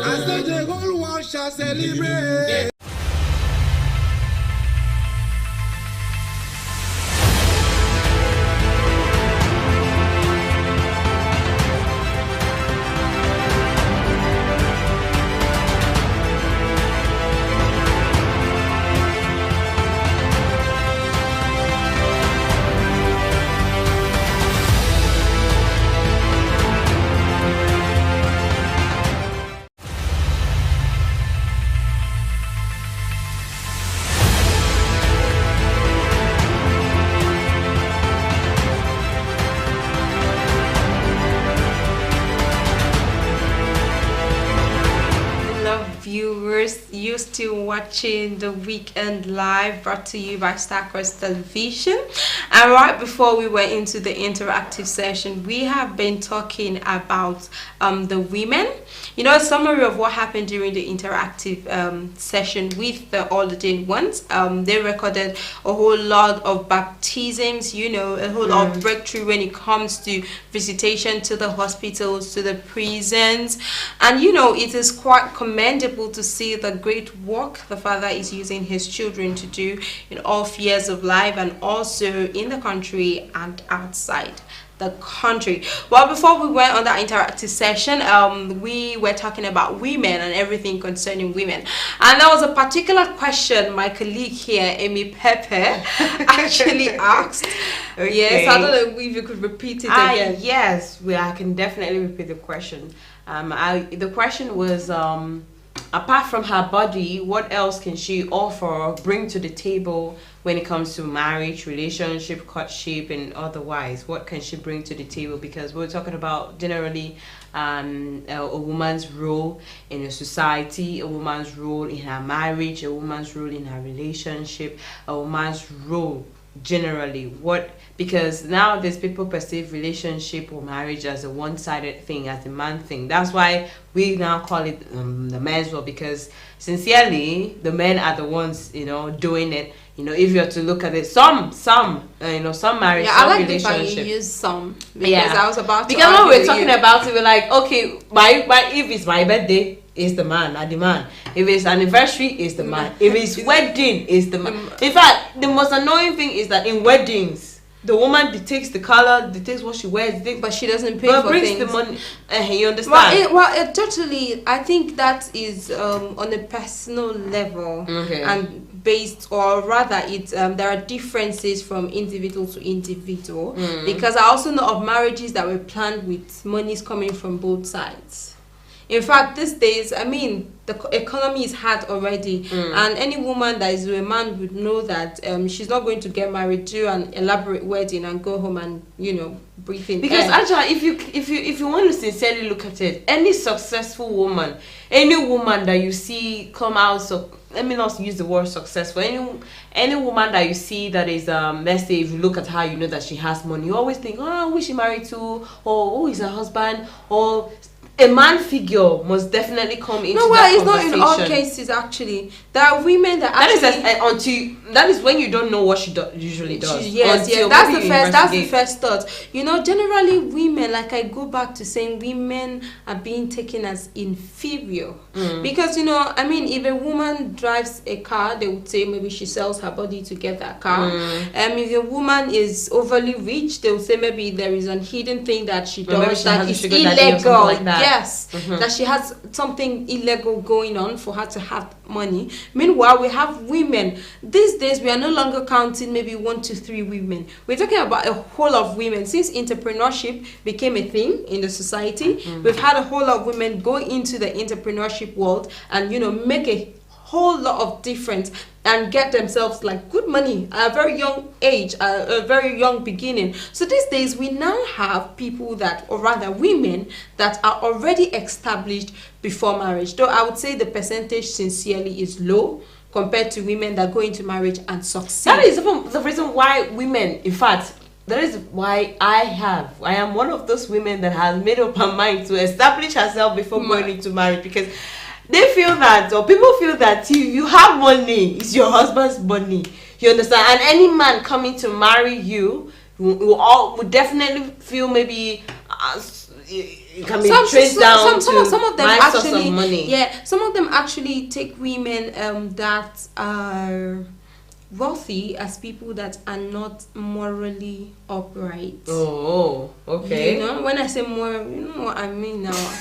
[SPEAKER 4] As the whole world shall celebrate.
[SPEAKER 7] Viewers, you're still watching the Weekend Live, brought to you by Starcross Television. And right before we went into the interactive session, we have been talking about the women. You know, a summary of what happened during the interactive session with the ordained ones. They recorded a whole lot of baptisms, you know, a whole lot of breakthrough when it comes to visitation to the hospitals, to the prisons. And you know, it is quite commendable to see the great work the Father is using his children to do in all spheres of life, and also in the country and outside the country. Well, before we went on that interactive session, we were talking about women and everything concerning women, and there was a particular question my colleague here, Amy Pepe, actually asked.
[SPEAKER 6] Okay.
[SPEAKER 7] Yes, I don't know if you could repeat it again.
[SPEAKER 6] Yes, I can definitely repeat the question. The question was, apart from her body, what else can she offer or bring to the table when it comes to marriage, relationship, courtship, and otherwise? What can she bring to the table? Because we're talking about generally a woman's role in a society, a woman's role in her marriage, a woman's role in her relationship, a woman's role generally. Because nowadays people perceive relationship or marriage as a one-sided thing, as a man thing. That's why we now call it the men's role, because sincerely the men are the ones, you know, doing it. You know, if you're to look at it, some marriage,
[SPEAKER 7] yeah,
[SPEAKER 6] some
[SPEAKER 7] I like
[SPEAKER 6] relationship.
[SPEAKER 7] the fact you use some, because I was about to.
[SPEAKER 6] Because when we're talking about it, we're like, okay, if it's my birthday, is the man, not the man. If it's anniversary, is the man. If it's wedding, is the man. In fact, the most annoying thing is that in weddings, the woman dictates the color, dictates what she wears,
[SPEAKER 7] but she doesn't pay for
[SPEAKER 6] brings
[SPEAKER 7] things.
[SPEAKER 6] the money. You understand?
[SPEAKER 7] Well, totally. I think that is on a personal level, and based, or rather, it's there are differences from individual to individual. Because I also know of marriages that were planned with monies coming from both sides. In fact, these days, I mean, the economy is hard already, and any woman that is with a man would know that she's not going to get married, do an elaborate wedding, and go home and, you know, breathe in
[SPEAKER 6] because
[SPEAKER 7] air.
[SPEAKER 6] actually, if you want to sincerely look at it, any successful woman, any woman that you see come out, so let me not use the word successful, any woman that you see that is let's say, if you look at her, you know that she has money, you always think, oh, who is she married to, or who is her husband, or a man figure must definitely come into that
[SPEAKER 7] it's
[SPEAKER 6] conversation.
[SPEAKER 7] not in all cases. Actually, there are women that actually
[SPEAKER 6] that is when you don't know what she usually does.
[SPEAKER 7] Yes, that's the first thought. You know, generally women, like I go back to saying, women are being taken as inferior because, you know, I mean, if a woman drives a car, they would say maybe she sells her body to get that car. If a woman is overly rich, they would say maybe there is a hidden thing that she does that is illegal. Yes, that she has something illegal going on for her to have money. Meanwhile, we have women. These days, we are no longer counting maybe 1 to 3 women. We're talking about a whole of women. Since entrepreneurship became a thing in the society, we've had a whole lot of women go into the entrepreneurship world and, you know, make a whole lot of difference and get themselves like good money at a very young age, a very young beginning. So these days we now have people that, or rather women, that are already established before marriage. Though I would say the percentage sincerely is low compared to women that go into marriage and succeed.
[SPEAKER 6] That is the reason why women, in fact, that is why I am one of those women that has made up her mind to establish herself before going into marriage, because they feel that, or people feel that you have money, it's your husband's money. You understand? And any man coming to marry you would definitely feel maybe it can be traced down to
[SPEAKER 7] some of them
[SPEAKER 6] my
[SPEAKER 7] actually,
[SPEAKER 6] source of money.
[SPEAKER 7] Yeah, some of them actually take women that are wealthy as people that are not morally upright.
[SPEAKER 6] Oh, okay.
[SPEAKER 7] You know, when I say moral, you know what I mean now.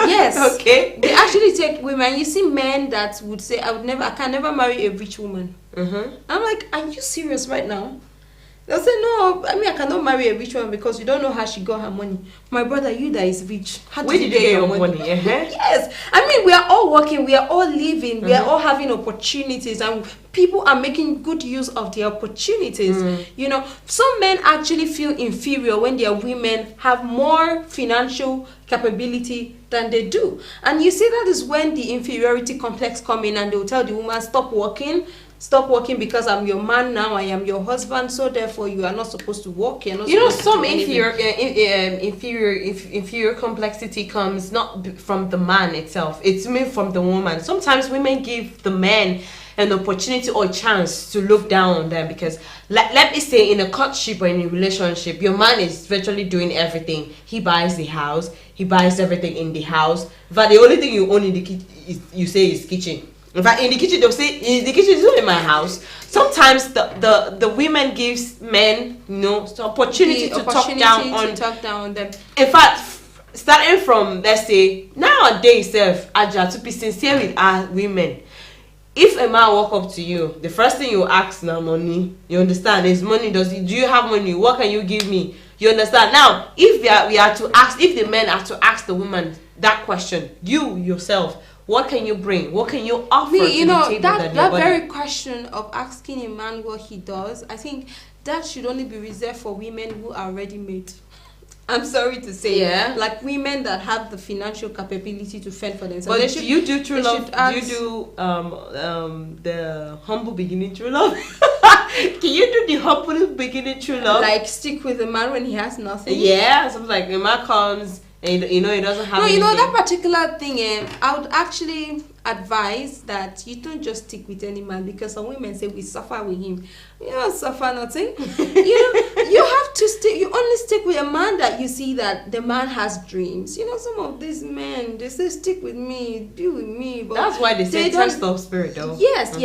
[SPEAKER 7] Yes.
[SPEAKER 6] Okay.
[SPEAKER 7] They actually take women. You see men that would say, I can never marry a rich woman. I'm like, are you serious right now? They'll say, no, I mean, I cannot marry a rich woman because you don't know how she got her money. My brother, you that is rich, how did you get your money? Yes. I mean, we are all working, we are all living, we are all having opportunities, and people are making good use of the opportunities. You know, some men actually feel inferior when their women have more financial capability than they do. And you see, that is when the inferiority complex come in, and they will tell the woman, stop working because I'm your man now, I am your husband, so therefore you are not supposed to work. You're not,
[SPEAKER 6] you know,
[SPEAKER 7] some
[SPEAKER 6] inferior complexity comes not from the man itself, it's me from the woman. Sometimes women give the man an opportunity or a chance to look down on them, because let me say, in a courtship or in a relationship, your man is virtually doing everything. He buys the house, he buys everything in the house, but the only thing you own in the kitchen is kitchen. In fact, in the kitchen, they'll say, the kitchen is not in my house. Sometimes the women gives men, you know, opportunity to talk down on
[SPEAKER 7] them.
[SPEAKER 6] In fact, starting from, let's say, nowadays, Aja, to be sincere with our women, if a man walk up to you, the first thing you ask now, money. You understand? Is money? Do you have money? What can you give me? You understand? Now, if if the men are to ask the woman that question, you yourself, what can you bring? What can you offer to the table?
[SPEAKER 7] That very question of asking a man what he does, I think that should only be reserved for women who are ready-made. I'm sorry to say, like women that have the financial capability to fend for themselves.
[SPEAKER 6] But do you do true love? Do you do the humble beginning true love? Can you do the humble beginning true love?
[SPEAKER 7] Like stick with the man when he has nothing?
[SPEAKER 6] Yeah, something like the man comes and he doesn't have anything.
[SPEAKER 7] That particular thing, I would actually advise that you don't just stick with any man, because some women say we suffer with him. You don't suffer nothing. You have to stick. You only stick with a man that you see that the man has dreams. You know, some of these men, they say stick with me, be with me. But
[SPEAKER 6] that's why they say test of spirit, though.
[SPEAKER 7] Yes.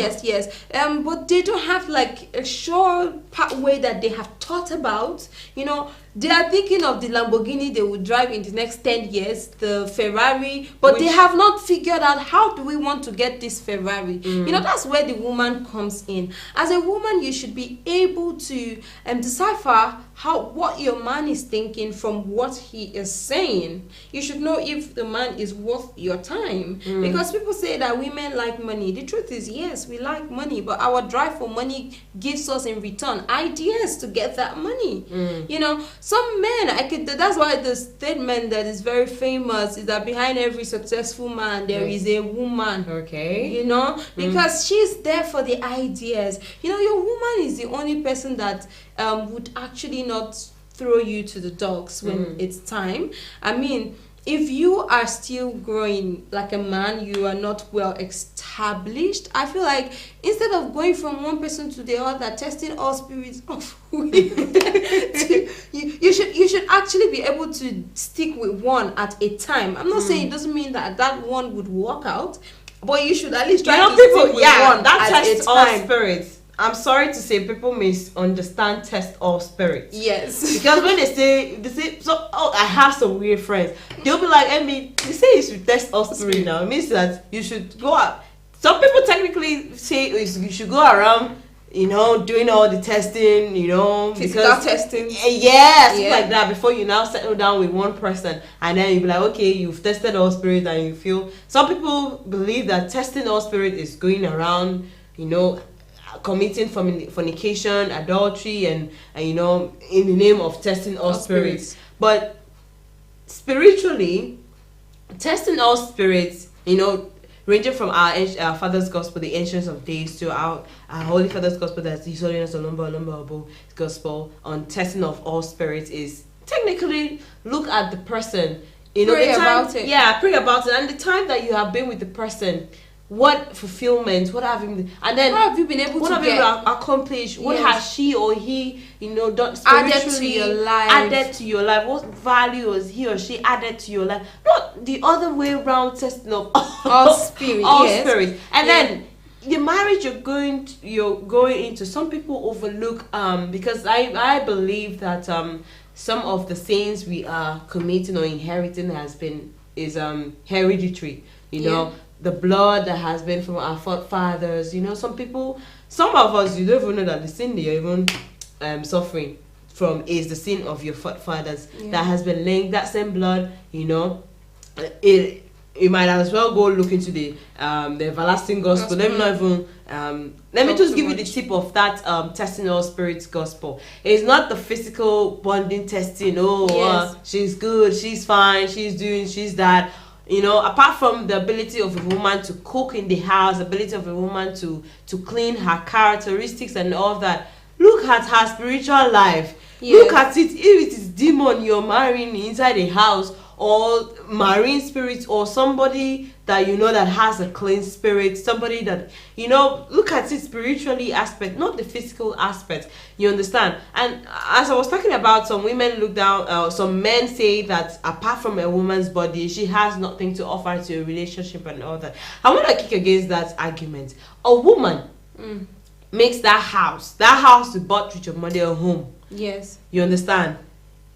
[SPEAKER 7] But they don't have like a sure pathway that they have thought about. You know, they are thinking of the Lamborghini they will drive in the next 10 years, the Ferrari, but they have not figured out how do we want to get this Ferrari. You know, that's where the woman comes in. As a woman, you should be able to decipher what your man is thinking from what he is saying. You should know if the man is worth your time. Because people say that women like money. The truth is, yes, we like money, but our drive for money gives us in return ideas to get that money. You know, some men, that's why the statement that is very famous is that behind every successful man there is a woman.
[SPEAKER 6] Okay.
[SPEAKER 7] You know, because she's there for the ideas. You know, your woman is the only person that would actually not throw you to the dogs when it's time. I mean, if you are still growing like a man, you are not well established. I feel like instead of going from one person to the other, testing all spirits of women, you should actually be able to stick with one at a time. I'm not saying it doesn't mean that one would work out, but you should at least try to stick with one
[SPEAKER 6] that
[SPEAKER 7] at
[SPEAKER 6] tests
[SPEAKER 7] a
[SPEAKER 6] all
[SPEAKER 7] time.
[SPEAKER 6] spirits. I'm sorry to say, people misunderstand test all spirits.
[SPEAKER 7] Yes.
[SPEAKER 6] Because when they say, so, oh, I have some weird friends. They'll be like, Emmy, they say you should test all spirit now. It means that you should go out. Some people technically say you should go around, doing all the testing,
[SPEAKER 7] physical testing.
[SPEAKER 6] Yes, like that, before you now settle down with one person. And then you'll be like, okay, you've tested all spirit and you feel. Some people believe that testing all spirit is going around, committing fornication, adultery, and in the name of testing all spirits. But spiritually, testing all spirits, ranging from our Father's Gospel, the Ancients of Days, to our Holy Father's Gospel, that's His Holiness Olumba Gospel on testing of all spirits, is technically look at the person.
[SPEAKER 7] Pray about it.
[SPEAKER 6] Yeah, pray about it. And the time that you have been with the person, what fulfillment, what have you, and then
[SPEAKER 7] what have you been able to
[SPEAKER 6] accomplish? What has she or he, done spiritually added to your life? What value has he or she added to your life? Not the other way around, testing of all spirit, spirit. And then the marriage you're going into, some people overlook because I believe that some of the sins we are committing or inheriting is hereditary. The blood that has been from our forefathers. Some of us, you don't even know that the sin that you're even suffering from is the sin of your forefathers that has been linked. That same blood, you might as well go look into the everlasting gospel. Let me not even let me just give you the tip of that testing all spirits gospel. It's not the physical bonding testing. She's good, she's fine, she's that. Apart from the ability of a woman to cook in the house, the ability of a woman to clean her characteristics and all that, look at her spiritual life. Look at it. If it is demon you're marrying inside a house, or marine spirits, or somebody that that has a clean spirit, somebody that look at it spiritually aspect, not the physical aspect. You understand? And as I was talking about, some women look down, some men say that apart from a woman's body, she has nothing to offer to a relationship and all that. I want to kick against that argument. A woman makes that house you bought with your money a home.
[SPEAKER 7] Yes.
[SPEAKER 6] You understand?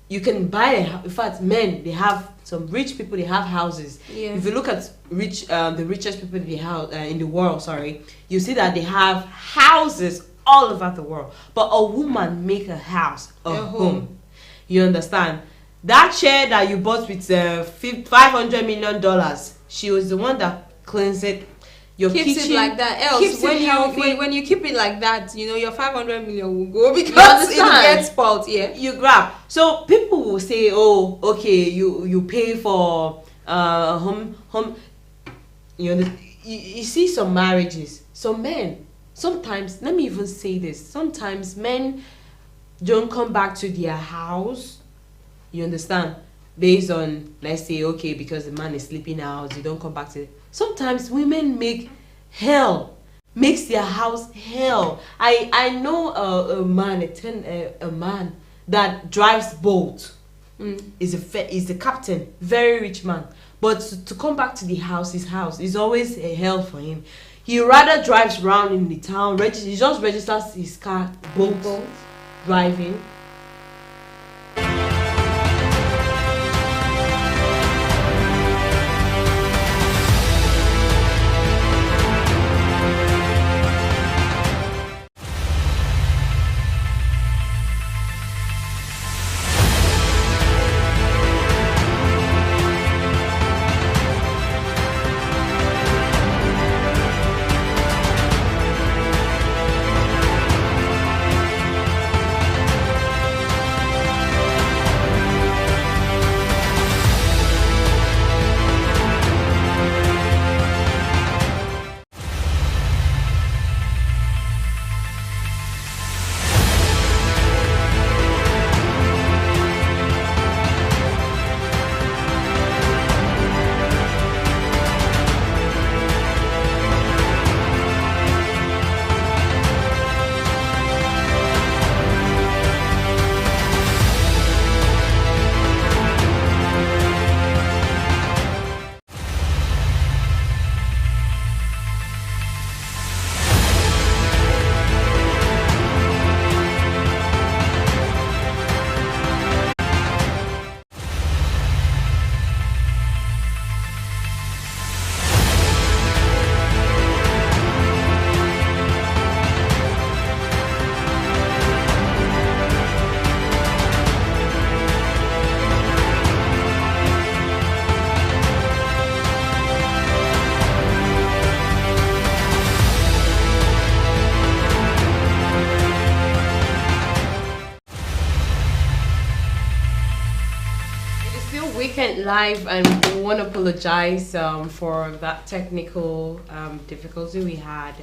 [SPEAKER 6] You can buy in fact, men, they have some rich people, they have houses. If you look at the richest people in the world, you see that they have houses all over the world. But a woman make a house a home. You understand? That chair that you bought with $500 million, she was the one that cleans it. Your
[SPEAKER 7] keeps
[SPEAKER 6] kitchen,
[SPEAKER 7] it like that. Else, when you keep it like that, your 500 million will go because it gets spoiled.
[SPEAKER 6] You grab. So people will say, "Oh, okay, you pay for home." You see some marriages, some men. Sometimes, let me even say this. Sometimes men don't come back to their house. You understand? Based on, let's say, okay, because the man is sleeping out, you don't come back to it. Sometimes women makes their house hell. I know a man that drives boat. Is the captain, very rich man. But to come back to his house is always a hell for him. He rather drives around in the town. He just registers his car, boat driving. still Weekend Live, and we want to apologize for that technical difficulty we had,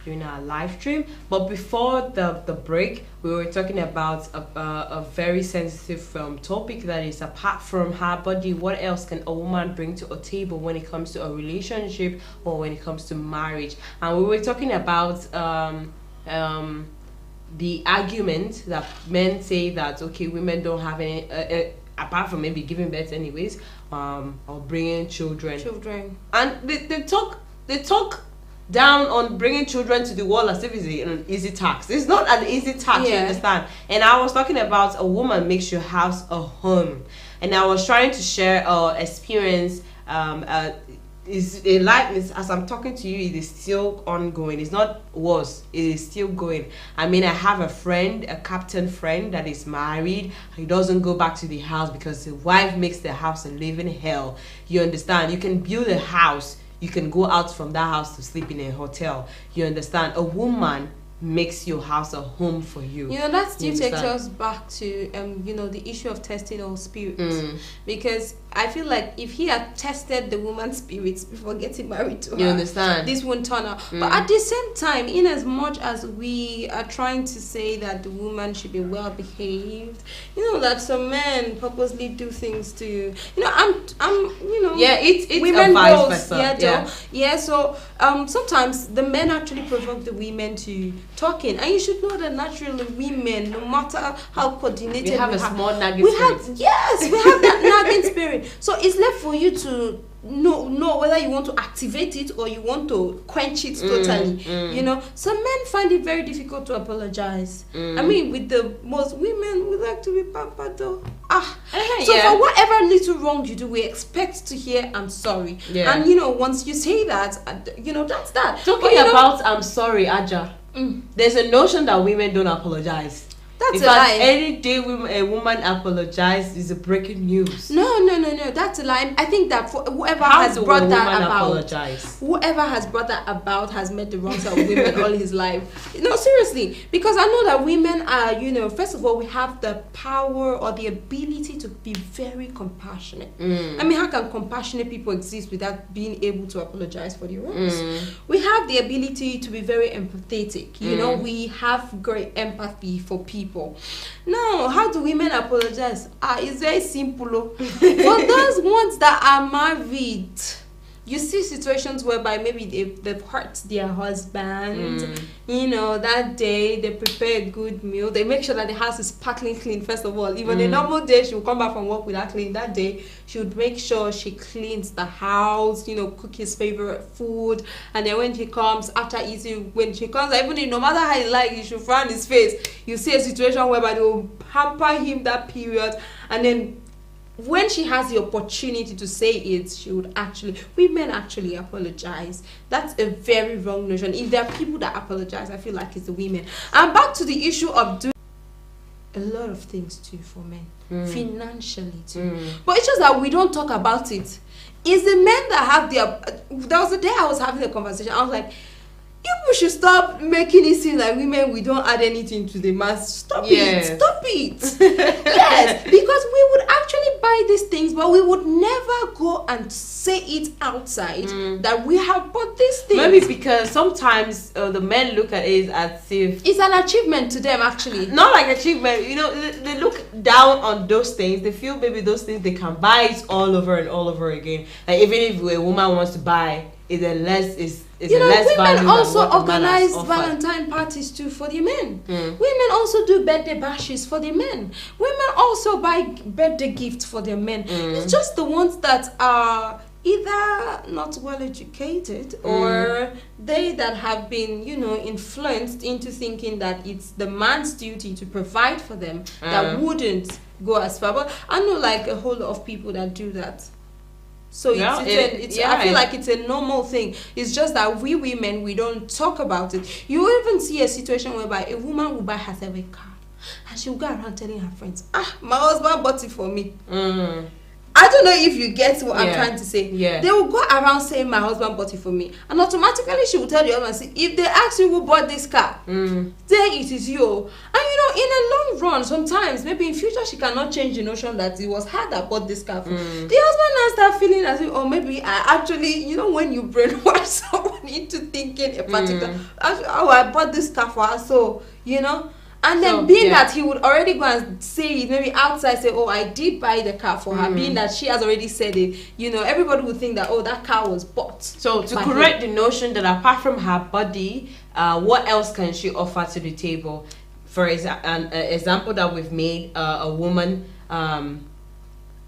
[SPEAKER 6] during our live stream. But before the break, we were talking about a very sensitive topic, that is, apart from her body, what else can a woman bring to a table when it comes to a relationship or when it comes to marriage. And we were talking about the argument that men say that, okay, women don't have any apart from maybe giving birth anyways, or bringing children. And they talk down on bringing children to the world as if it's an easy task. It's not an easy task, you understand? And I was talking about a woman makes your house a home. And I was trying to share experience. Is a life, as I'm talking to you, it is still ongoing. It's not was, it is still going. I mean, I have a friend, a captain friend that is married. He doesn't go back to the house because the wife makes the house a living hell. You understand? You can build a house, you can go out from that house to sleep in a hotel. You understand? A woman makes your house a home for you.
[SPEAKER 7] That still takes us back to the issue of testing our spirits, because I feel like if he had tested the woman's spirits before getting married to her,
[SPEAKER 6] you understand,
[SPEAKER 7] this won't turn out. But at the same time, in as much as we are trying to say that the woman should be well behaved, that some men purposely do things to
[SPEAKER 6] it's
[SPEAKER 7] women
[SPEAKER 6] a vice versa.
[SPEAKER 7] So sometimes the men actually provoke the women to talking, and you should know that naturally women, no matter how coordinated
[SPEAKER 6] we have small nagging
[SPEAKER 7] spirit. We have that nagging spirit. So it's left for you to know whether you want to activate it or you want to quench it totally. Some men find it very difficult to apologize. I mean, with the most women would like to be pampered though. For whatever little wrong you do, we expect to hear "I'm sorry." And once you say that, that's that.
[SPEAKER 6] Talking about "I'm sorry," Aja. There's a notion that women don't apologize.
[SPEAKER 7] That's a lie.
[SPEAKER 6] Any day a woman apologizes is a breaking news.
[SPEAKER 7] No. That's a lie. I think that for whoever has brought that about has met the wrongs of women all his life. No, seriously, because I know that women are, first of all, we have the power or the ability to be very compassionate. I mean, how can compassionate people exist without being able to apologize for their wrongs? We have the ability to be very empathetic. We have great empathy for people. Now, how do women apologize? It's very simple. For those ones that are married, you see situations whereby maybe they've hurt their husband. That day they prepare a good meal. They make sure that the house is sparkling clean, first of all. Even a normal day, she will come back from work without cleaning. That day, she would make sure she cleans the house, cook his favorite food. And then when he comes, after eating, even no matter how he likes, you should frown his face. You see a situation whereby they will pamper him that period. And then when she has the opportunity to say it, women actually apologize. That's a very wrong notion. If there are people that apologize, I feel like it's the women. And back to the issue of doing a lot of things too for men, financially too. But it's just that we don't talk about it. It's the men that have there was a day I was having a conversation. I was like, people should stop making it seem like women, we don't add anything to the mass. Stop it. Yes, because we would actually buy these things, but we would never go and say it outside that we have bought these things.
[SPEAKER 6] Maybe because sometimes the men look at it as if
[SPEAKER 7] it's an achievement to them, actually.
[SPEAKER 6] Not like achievement, they look down on those things. They feel maybe those things they can buy it all over and all over again. Like even if a woman wants to buy,
[SPEAKER 7] women also organize Valentine parties too for the men. Women also do birthday bashes for the men. Women also buy birthday gifts for their men. It's just the ones that are either not well educated or they that have been, influenced into thinking that it's the man's duty to provide for them that wouldn't go as far. But I know like a whole lot of people that do that. So I feel like it's a normal thing. It's just that we women, we don't talk about it. You even see a situation whereby a woman will buy herself a car and she'll go around telling her friends, my husband bought it for me. I don't know if you get what I'm
[SPEAKER 6] Yeah.
[SPEAKER 7] trying to say.
[SPEAKER 6] Yeah.
[SPEAKER 7] They will go around saying my husband bought it for me, and automatically she will tell the husband, see, if they ask you who bought this car, then it is you. And you know, in a long run, sometimes maybe in future she cannot change the notion that it was her that bought this car for. The husband now start feeling as if, oh, maybe I actually, you know, when you brainwash someone into thinking a particular, oh, I bought this car for her, so you know. And then
[SPEAKER 6] So,
[SPEAKER 7] being
[SPEAKER 6] yeah.
[SPEAKER 7] that he would already go and say it, maybe outside say, oh, I did buy the car for her, being that she has already said it, you know, everybody would think that, oh, that car was bought.
[SPEAKER 6] So to
[SPEAKER 7] by
[SPEAKER 6] correct
[SPEAKER 7] him.
[SPEAKER 6] the notion that apart from her body, what else can she offer to the table? For an example that we've made, a woman,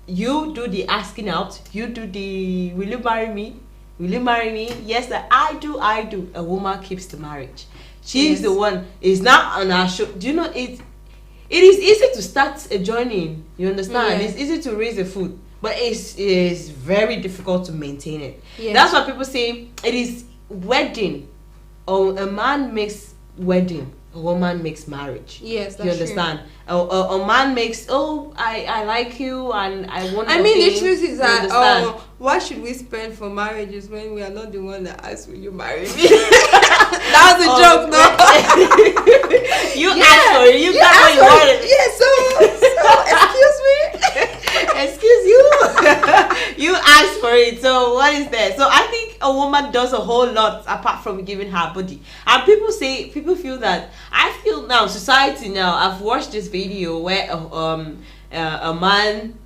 [SPEAKER 6] you do the asking out, you do the will you marry me? Will you marry me? Yes, that I do. A woman keeps the marriage. She's the one. It's not on our show. Do you know it? It is easy to start a journey. You understand?
[SPEAKER 7] Yeah.
[SPEAKER 6] It's easy to raise a food, but it is very difficult to maintain it.
[SPEAKER 7] Yeah.
[SPEAKER 6] That's why people say it is wedding, or a man makes wedding, a woman makes marriage.
[SPEAKER 7] Yes, that's
[SPEAKER 6] you understand? A man makes, oh, I like you and I want.
[SPEAKER 7] I mean, the truth is
[SPEAKER 6] You
[SPEAKER 7] that,
[SPEAKER 6] understand?
[SPEAKER 7] why should we spend for marriages when we are not the one that asks, will you marry me? That was a joke, no?
[SPEAKER 6] You asked for it. You got what you wanted.
[SPEAKER 7] Yeah, so
[SPEAKER 6] excuse you. You asked for it. So what is that? So I think a woman does a whole lot apart from giving her body. And people feel that. I feel now, society now. I've watched this video where a man,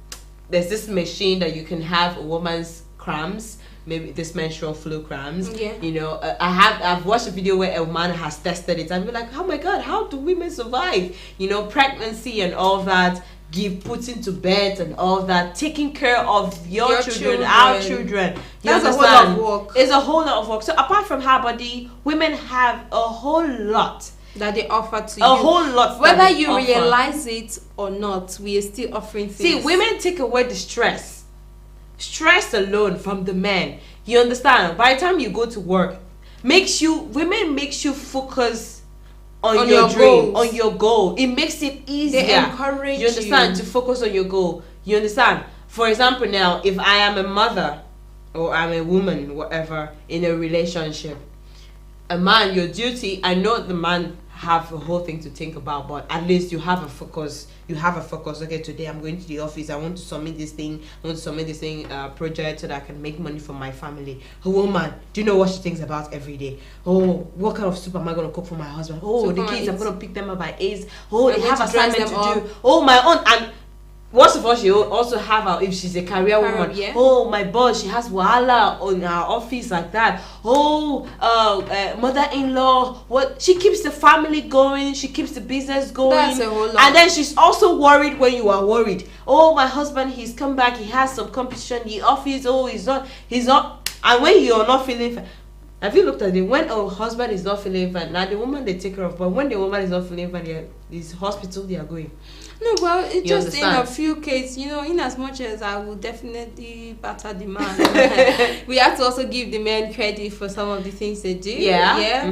[SPEAKER 6] there's this machine that you can have a woman's cramps, maybe this menstrual flow cramps.
[SPEAKER 7] Yeah.
[SPEAKER 6] You know, I've watched a video where a man has tested it and be like, oh my God, how do women survive? You know, pregnancy and all that, put into bed and all that, taking care of your children, our children.
[SPEAKER 7] That's a whole lot of work.
[SPEAKER 6] It's a whole lot of work. So apart from her body, women have a whole lot
[SPEAKER 7] that they offer to you.
[SPEAKER 6] A whole lot.
[SPEAKER 7] Whether you realize it or not, we are still offering things.
[SPEAKER 6] See, women take away the stress alone from the men. You understand? By the time you go to work, women makes you focus on your dream,
[SPEAKER 7] goals.
[SPEAKER 6] on your goal. It makes it easier.
[SPEAKER 7] They encourage
[SPEAKER 6] you understand,
[SPEAKER 7] you
[SPEAKER 6] to focus on your goal. You understand? For example, now if I am a mother or I'm a woman, whatever, in a relationship, a man, your duty, I know the man have a whole thing to think about, but at least you have a focus. Okay, today I'm going to the office, I want to submit this thing, project so that I can make money for my family. A woman, do you know what she thinks about every day? Oh, what kind of soup am I going to cook for my husband? Oh, the kids, I'm going to pick them up by 8. Oh, they have assignment to do. Oh, my own. And worst of all, she also have if she's a career woman.
[SPEAKER 7] Yeah.
[SPEAKER 6] Oh, my boss, she has wahala on her office like that. Oh, mother-in-law, what? She keeps the family going. She keeps the business going.
[SPEAKER 7] That's a whole lot.
[SPEAKER 6] And then she's also worried when you are worried. Oh, my husband, he's come back. He has some competition. The office. Oh, he's not. And when you're not feeling. Have you looked at it? When a husband is not feeling fine, now the woman they take care of. But when the woman is not feeling fine, this hospital they are going.
[SPEAKER 7] No, well, it's just
[SPEAKER 6] understand?
[SPEAKER 7] in a few cases, you know, in as much as I will definitely batter the man, we have to also give the men credit for some of the things they do.
[SPEAKER 6] Yeah.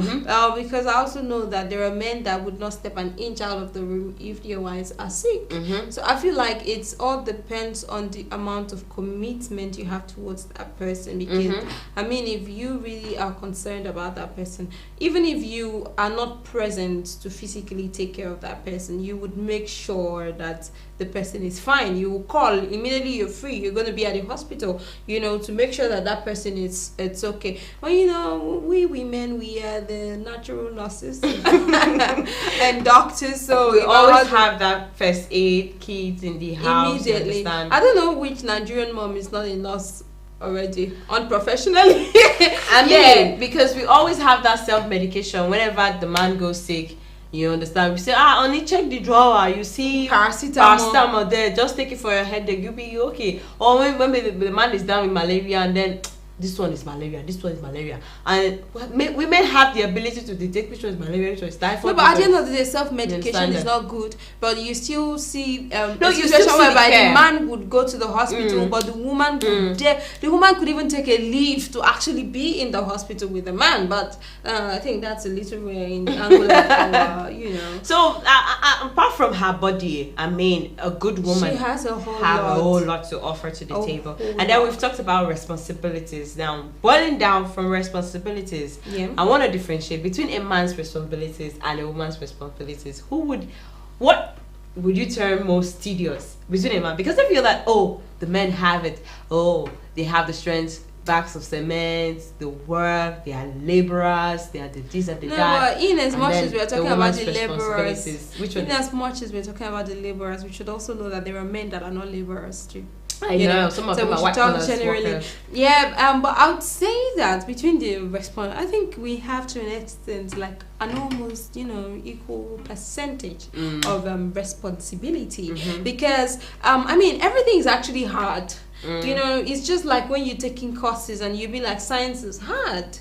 [SPEAKER 7] Because I also know that there are men that would not step an inch out of the room if their wives are sick. So I feel like it's all depends on the amount of commitment you have towards that person. Because I mean, if you really are concerned about that person, even if you are not present to physically take care of that person, you would make sure that the person is fine. You will call immediately you're free. You're going to be at the hospital, you know, to make sure that that person it's okay. Well, you know, we women, we are the natural nurses and doctors, so
[SPEAKER 6] we always have that first aid kit in the house.
[SPEAKER 7] Immediately. I don't know which Nigerian mom is not a nurse already unprofessionally.
[SPEAKER 6] I mean, because we always have that self-medication whenever the man goes sick. You understand? We say, only check the drawer. You see paracetamol there. Just take it for your headache. You'll be okay. Or when the man is down with malaria and then this one is malaria, this one is malaria, and women have the ability to detect which one is malaria, which one is typhoid.
[SPEAKER 7] No, but at the end of the day, self-medication is not good. But you still see
[SPEAKER 6] you
[SPEAKER 7] a
[SPEAKER 6] still
[SPEAKER 7] situation
[SPEAKER 6] see
[SPEAKER 7] whereby
[SPEAKER 6] the
[SPEAKER 7] the man would go to the hospital, but the woman could even take a leave to actually be in the hospital with the man. But I think that's a little way in the angle of our,
[SPEAKER 6] So apart from her body, I mean, a good woman
[SPEAKER 7] she has a whole
[SPEAKER 6] lot to offer to the table. And then we've talked about responsibilities. Now, boiling down from responsibilities, I want to differentiate between a man's responsibilities and a woman's responsibilities. What would you term most tedious between a man? Because I feel that, the men have it. They have the strength, bags of cement, the work, they are laborers, they are the this and the that.
[SPEAKER 7] But in as much as we're talking about the laborers, we should also know that there are men that are not laborers too.
[SPEAKER 6] I know some of them are white collars workers.
[SPEAKER 7] But I would say that between the I think we have to an extent like an almost equal percentage of responsibility, because I mean everything is actually hard. It's just like when you're taking courses and you be like, science is hard,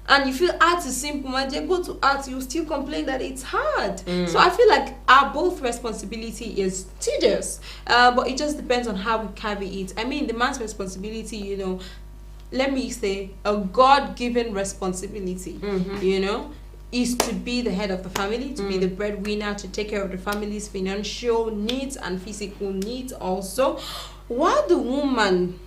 [SPEAKER 7] and you feel art is simple, and you go to art, you still complain that it's hard. So I feel like our both responsibility is tedious, but it just depends on how we carry it. I mean, the man's responsibility, let me say, a God-given responsibility, is to be the head of the family, to be the breadwinner, to take care of the family's financial needs and physical needs also, while the woman,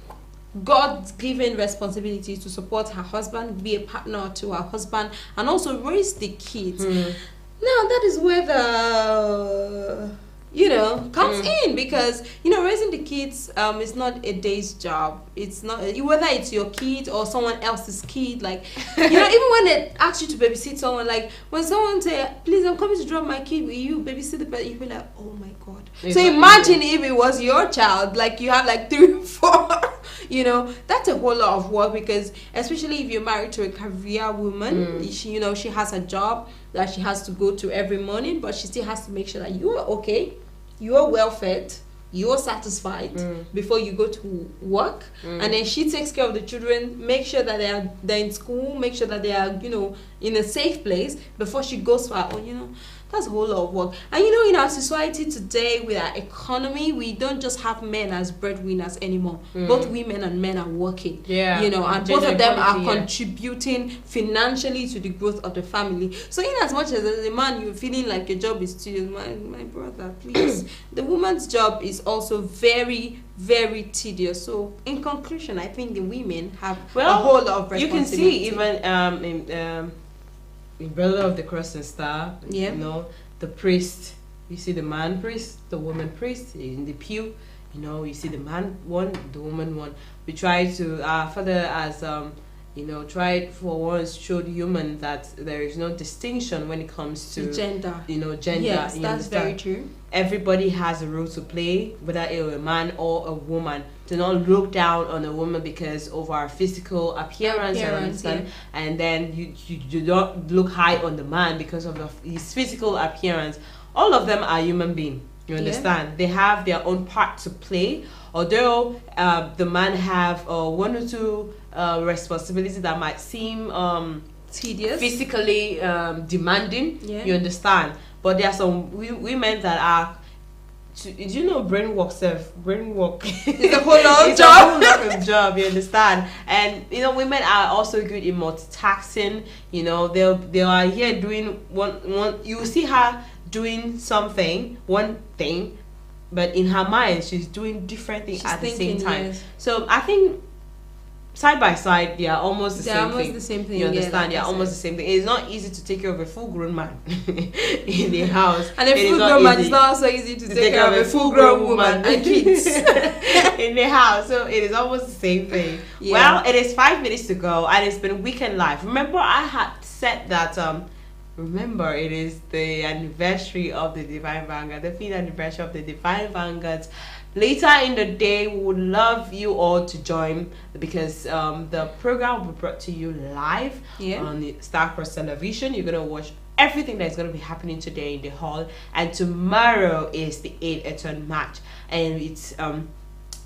[SPEAKER 7] God's given responsibility to support her husband, be a partner to her husband, and also raise the kids. Now that is where the comes in, because raising the kids is not a day's job. It's not whether it's your kid or someone else's kid. Like even when they ask you to babysit someone, like when someone say, "Please, I'm coming to drop my kid, will you babysit the pet?" You be like, "Oh my God." So imagine if it was your child, like you have like 3 or 4. That's a whole lot of work, because especially if you're married to a career woman, she has a job that she has to go to every morning, but she still has to make sure that you are okay, you are well fed, you are satisfied before you go to work, and then she takes care of the children, make sure that they're in school, make sure that they are in a safe place before she goes for her own. That's a whole lot of work. And in our society today, with our economy, we don't just have men as breadwinners anymore. Both women and men are working. And both of them are contributing financially to the growth of the family. So in as much as a man, you're feeling like your job is tedious, my brother, please. The woman's job is also very, very tedious. So in conclusion, I think the women have a whole lot of responsibility.
[SPEAKER 6] You can see even in Brother of the Cross and Star, the priest, you see the man priest, the woman priest in the pew, you see the man one, the woman one. We try to, our father has, tried for once, showed human that there is no distinction when it comes to
[SPEAKER 7] gender.
[SPEAKER 6] Gender.
[SPEAKER 7] Yes, that's very true.
[SPEAKER 6] Everybody has a role to play, whether you're a man or a woman. Do not look down on a woman because of our physical appearance and then you do not look high on the man because of his physical appearance. All of them are human beings. You understand? They have their own part to play. Although the man have 1 or 2 responsibilities that might seem
[SPEAKER 7] tedious,
[SPEAKER 6] physically demanding. You understand? But there are some women that are. Brainwork is
[SPEAKER 7] a whole lot of job.
[SPEAKER 6] A whole lot of job, you understand? And women are also good in multitasking. They are here doing one. You see her doing one thing, but in her mind she's doing different things at the same time. So I think side by side, they are almost the same thing. You understand? They are almost the same thing. It's not easy to take care of a full-grown man in the house.
[SPEAKER 7] And a full-grown man is not so easy to take care of a full-grown woman and kids
[SPEAKER 6] in the house. So it is almost the same thing. Well, it is 5 minutes to go, and it's been Weekend Live. Remember, I had said that. Remember, it is the anniversary of the Divine Vanguard, the 5th anniversary of the Divine Vanguard. Later in the day, we would love you all to join, because the program will be brought to you live on the Star Cross Television. You're going to watch everything that's going to be happening today in the hall. And tomorrow is the 8 Eton match. And it's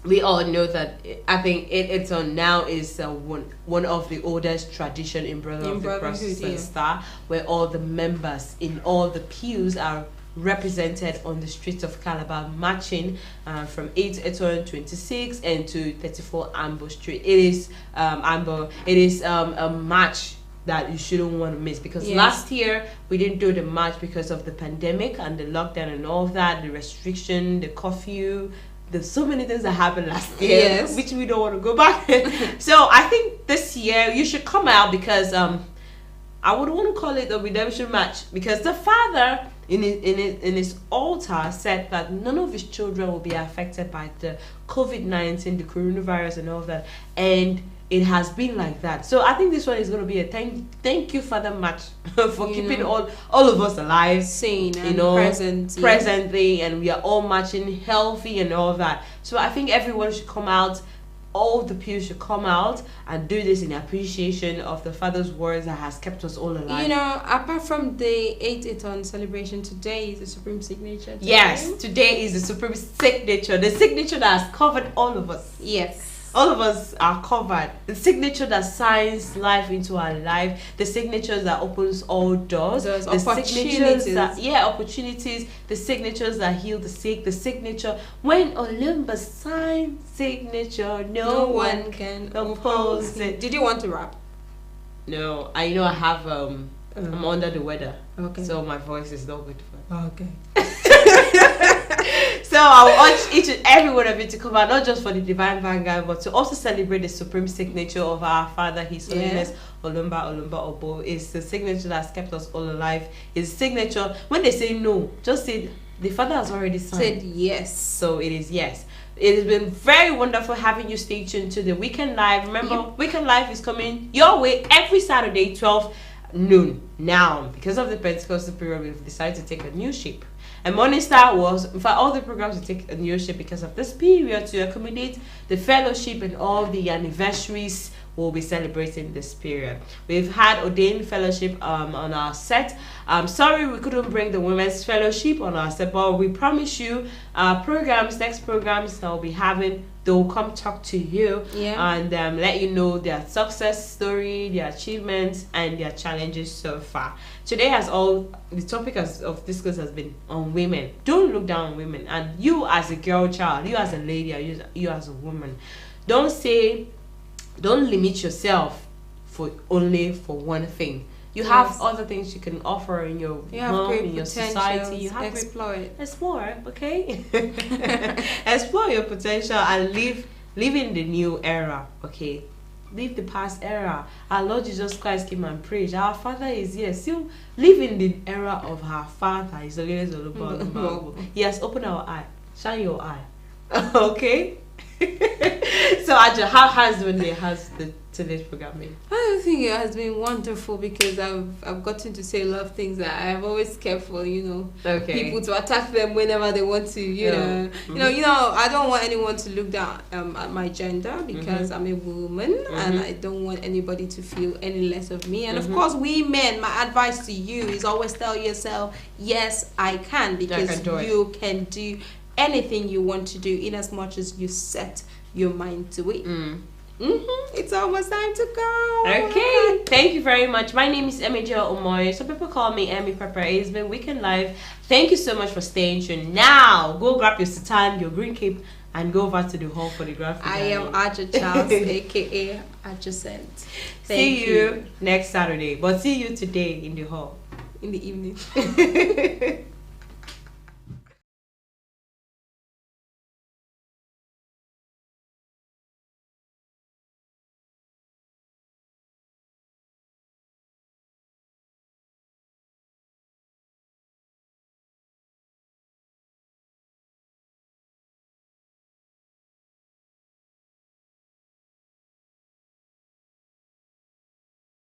[SPEAKER 6] we all know that I think it's on now is one of the oldest tradition in Brother of the Cross and Star, where all the members in all the pews are represented on the streets of Calabar, marching from 8 Eton 26 and to 34 Amber Street. It is a march that you shouldn't want to miss, because last year we didn't do the march because of the pandemic and the lockdown and all that, the restriction, the curfew. There's so many things that happened last year, which we don't want to go back. So I think this year you should come out, because I would want to call it a redemption match, because the father in his altar said that none of his children will be affected by the COVID-19, the coronavirus and all that, and it has been like that. So I think this one is going to be a thank you Father match for keeping all of us alive, sane, presently, and we are all marching healthy and all that. So I think everyone should come out. All the pews should come out and do this in appreciation of the Father's words that has kept us all alive.
[SPEAKER 7] You know, apart from the 8 Eton celebration, today is the Supreme Signature.
[SPEAKER 6] Yes, today is the Supreme Signature, the signature that has covered all of us.
[SPEAKER 7] Yes.
[SPEAKER 6] All of us are covered. The signature that signs life into our life. The signature that opens all doors. The
[SPEAKER 7] opportunities.
[SPEAKER 6] Opportunities. The signatures that heal the sick. The signature. When Olympus signs signature, no one can oppose it.
[SPEAKER 7] Did you want to rap?
[SPEAKER 6] No. I have, I'm under the weather. Okay. So my voice is not good for it.
[SPEAKER 7] Okay.
[SPEAKER 6] So I urge each and every one of you to come out, not just for the Divine Vanguard, but to also celebrate the supreme signature of our Father, His Holiness Olumba Obo. It's the signature that's kept us all alive. It's signature. When they say no, just say the Father has already signed.
[SPEAKER 7] Said yes.
[SPEAKER 6] So it is yes. It has been very wonderful having you stay tuned to the Weekend Live. Remember, Weekend Live is coming your way every Saturday, 12 noon. Now, because of the Pentecostal period, we've decided to take a new shape. And Morning Star was, in fact, all the programs will take a new shape because of this period to accommodate the fellowship and all the anniversaries we'll be celebrating this period. We've had ordained fellowship on our set. I'm sorry we couldn't bring the women's fellowship on our set, but we promise you next programs that we'll be having, they'll come talk to you and let you know their success story, their achievements, and their challenges so far. Today the topic of discourse has been on women. Don't look down on women. And you as a girl child, you as a lady, you as a woman, don't limit yourself for one thing. You have other things you can offer in your home, in your society. You have explore, okay? Explore your potential and live in the new era, okay? Leave the past era. Our Lord Jesus Christ came and preached. Our Father is here. Still live in the era of our Father. He's always He has opened our eye. Shine your eye. Okay? So Aja, how has today's program been?
[SPEAKER 7] I think it has been wonderful because I've gotten to say a lot of things that I've always kept for people to attack them whenever they want to. You know, I don't want anyone to look down at my gender because I'm a woman and I don't want anybody to feel any less of me. And of course, we men, my advice to you is always tell yourself, yes, I can, because you can do anything you want to do in as much as you set your mind to it. It's almost time to go.
[SPEAKER 6] Okay, thank you very much. My name is Emmy Jo Omoy. Some people call me Emmy Pepper. It's been Weekend Live. Thank you so much for staying tuned. Now, go grab your satan, your green cape, and go over to the hall for the graphic.
[SPEAKER 7] I am Aja Charles, aka Adjacent.
[SPEAKER 6] See you next Saturday, but see you today in the hall.
[SPEAKER 7] In the evening.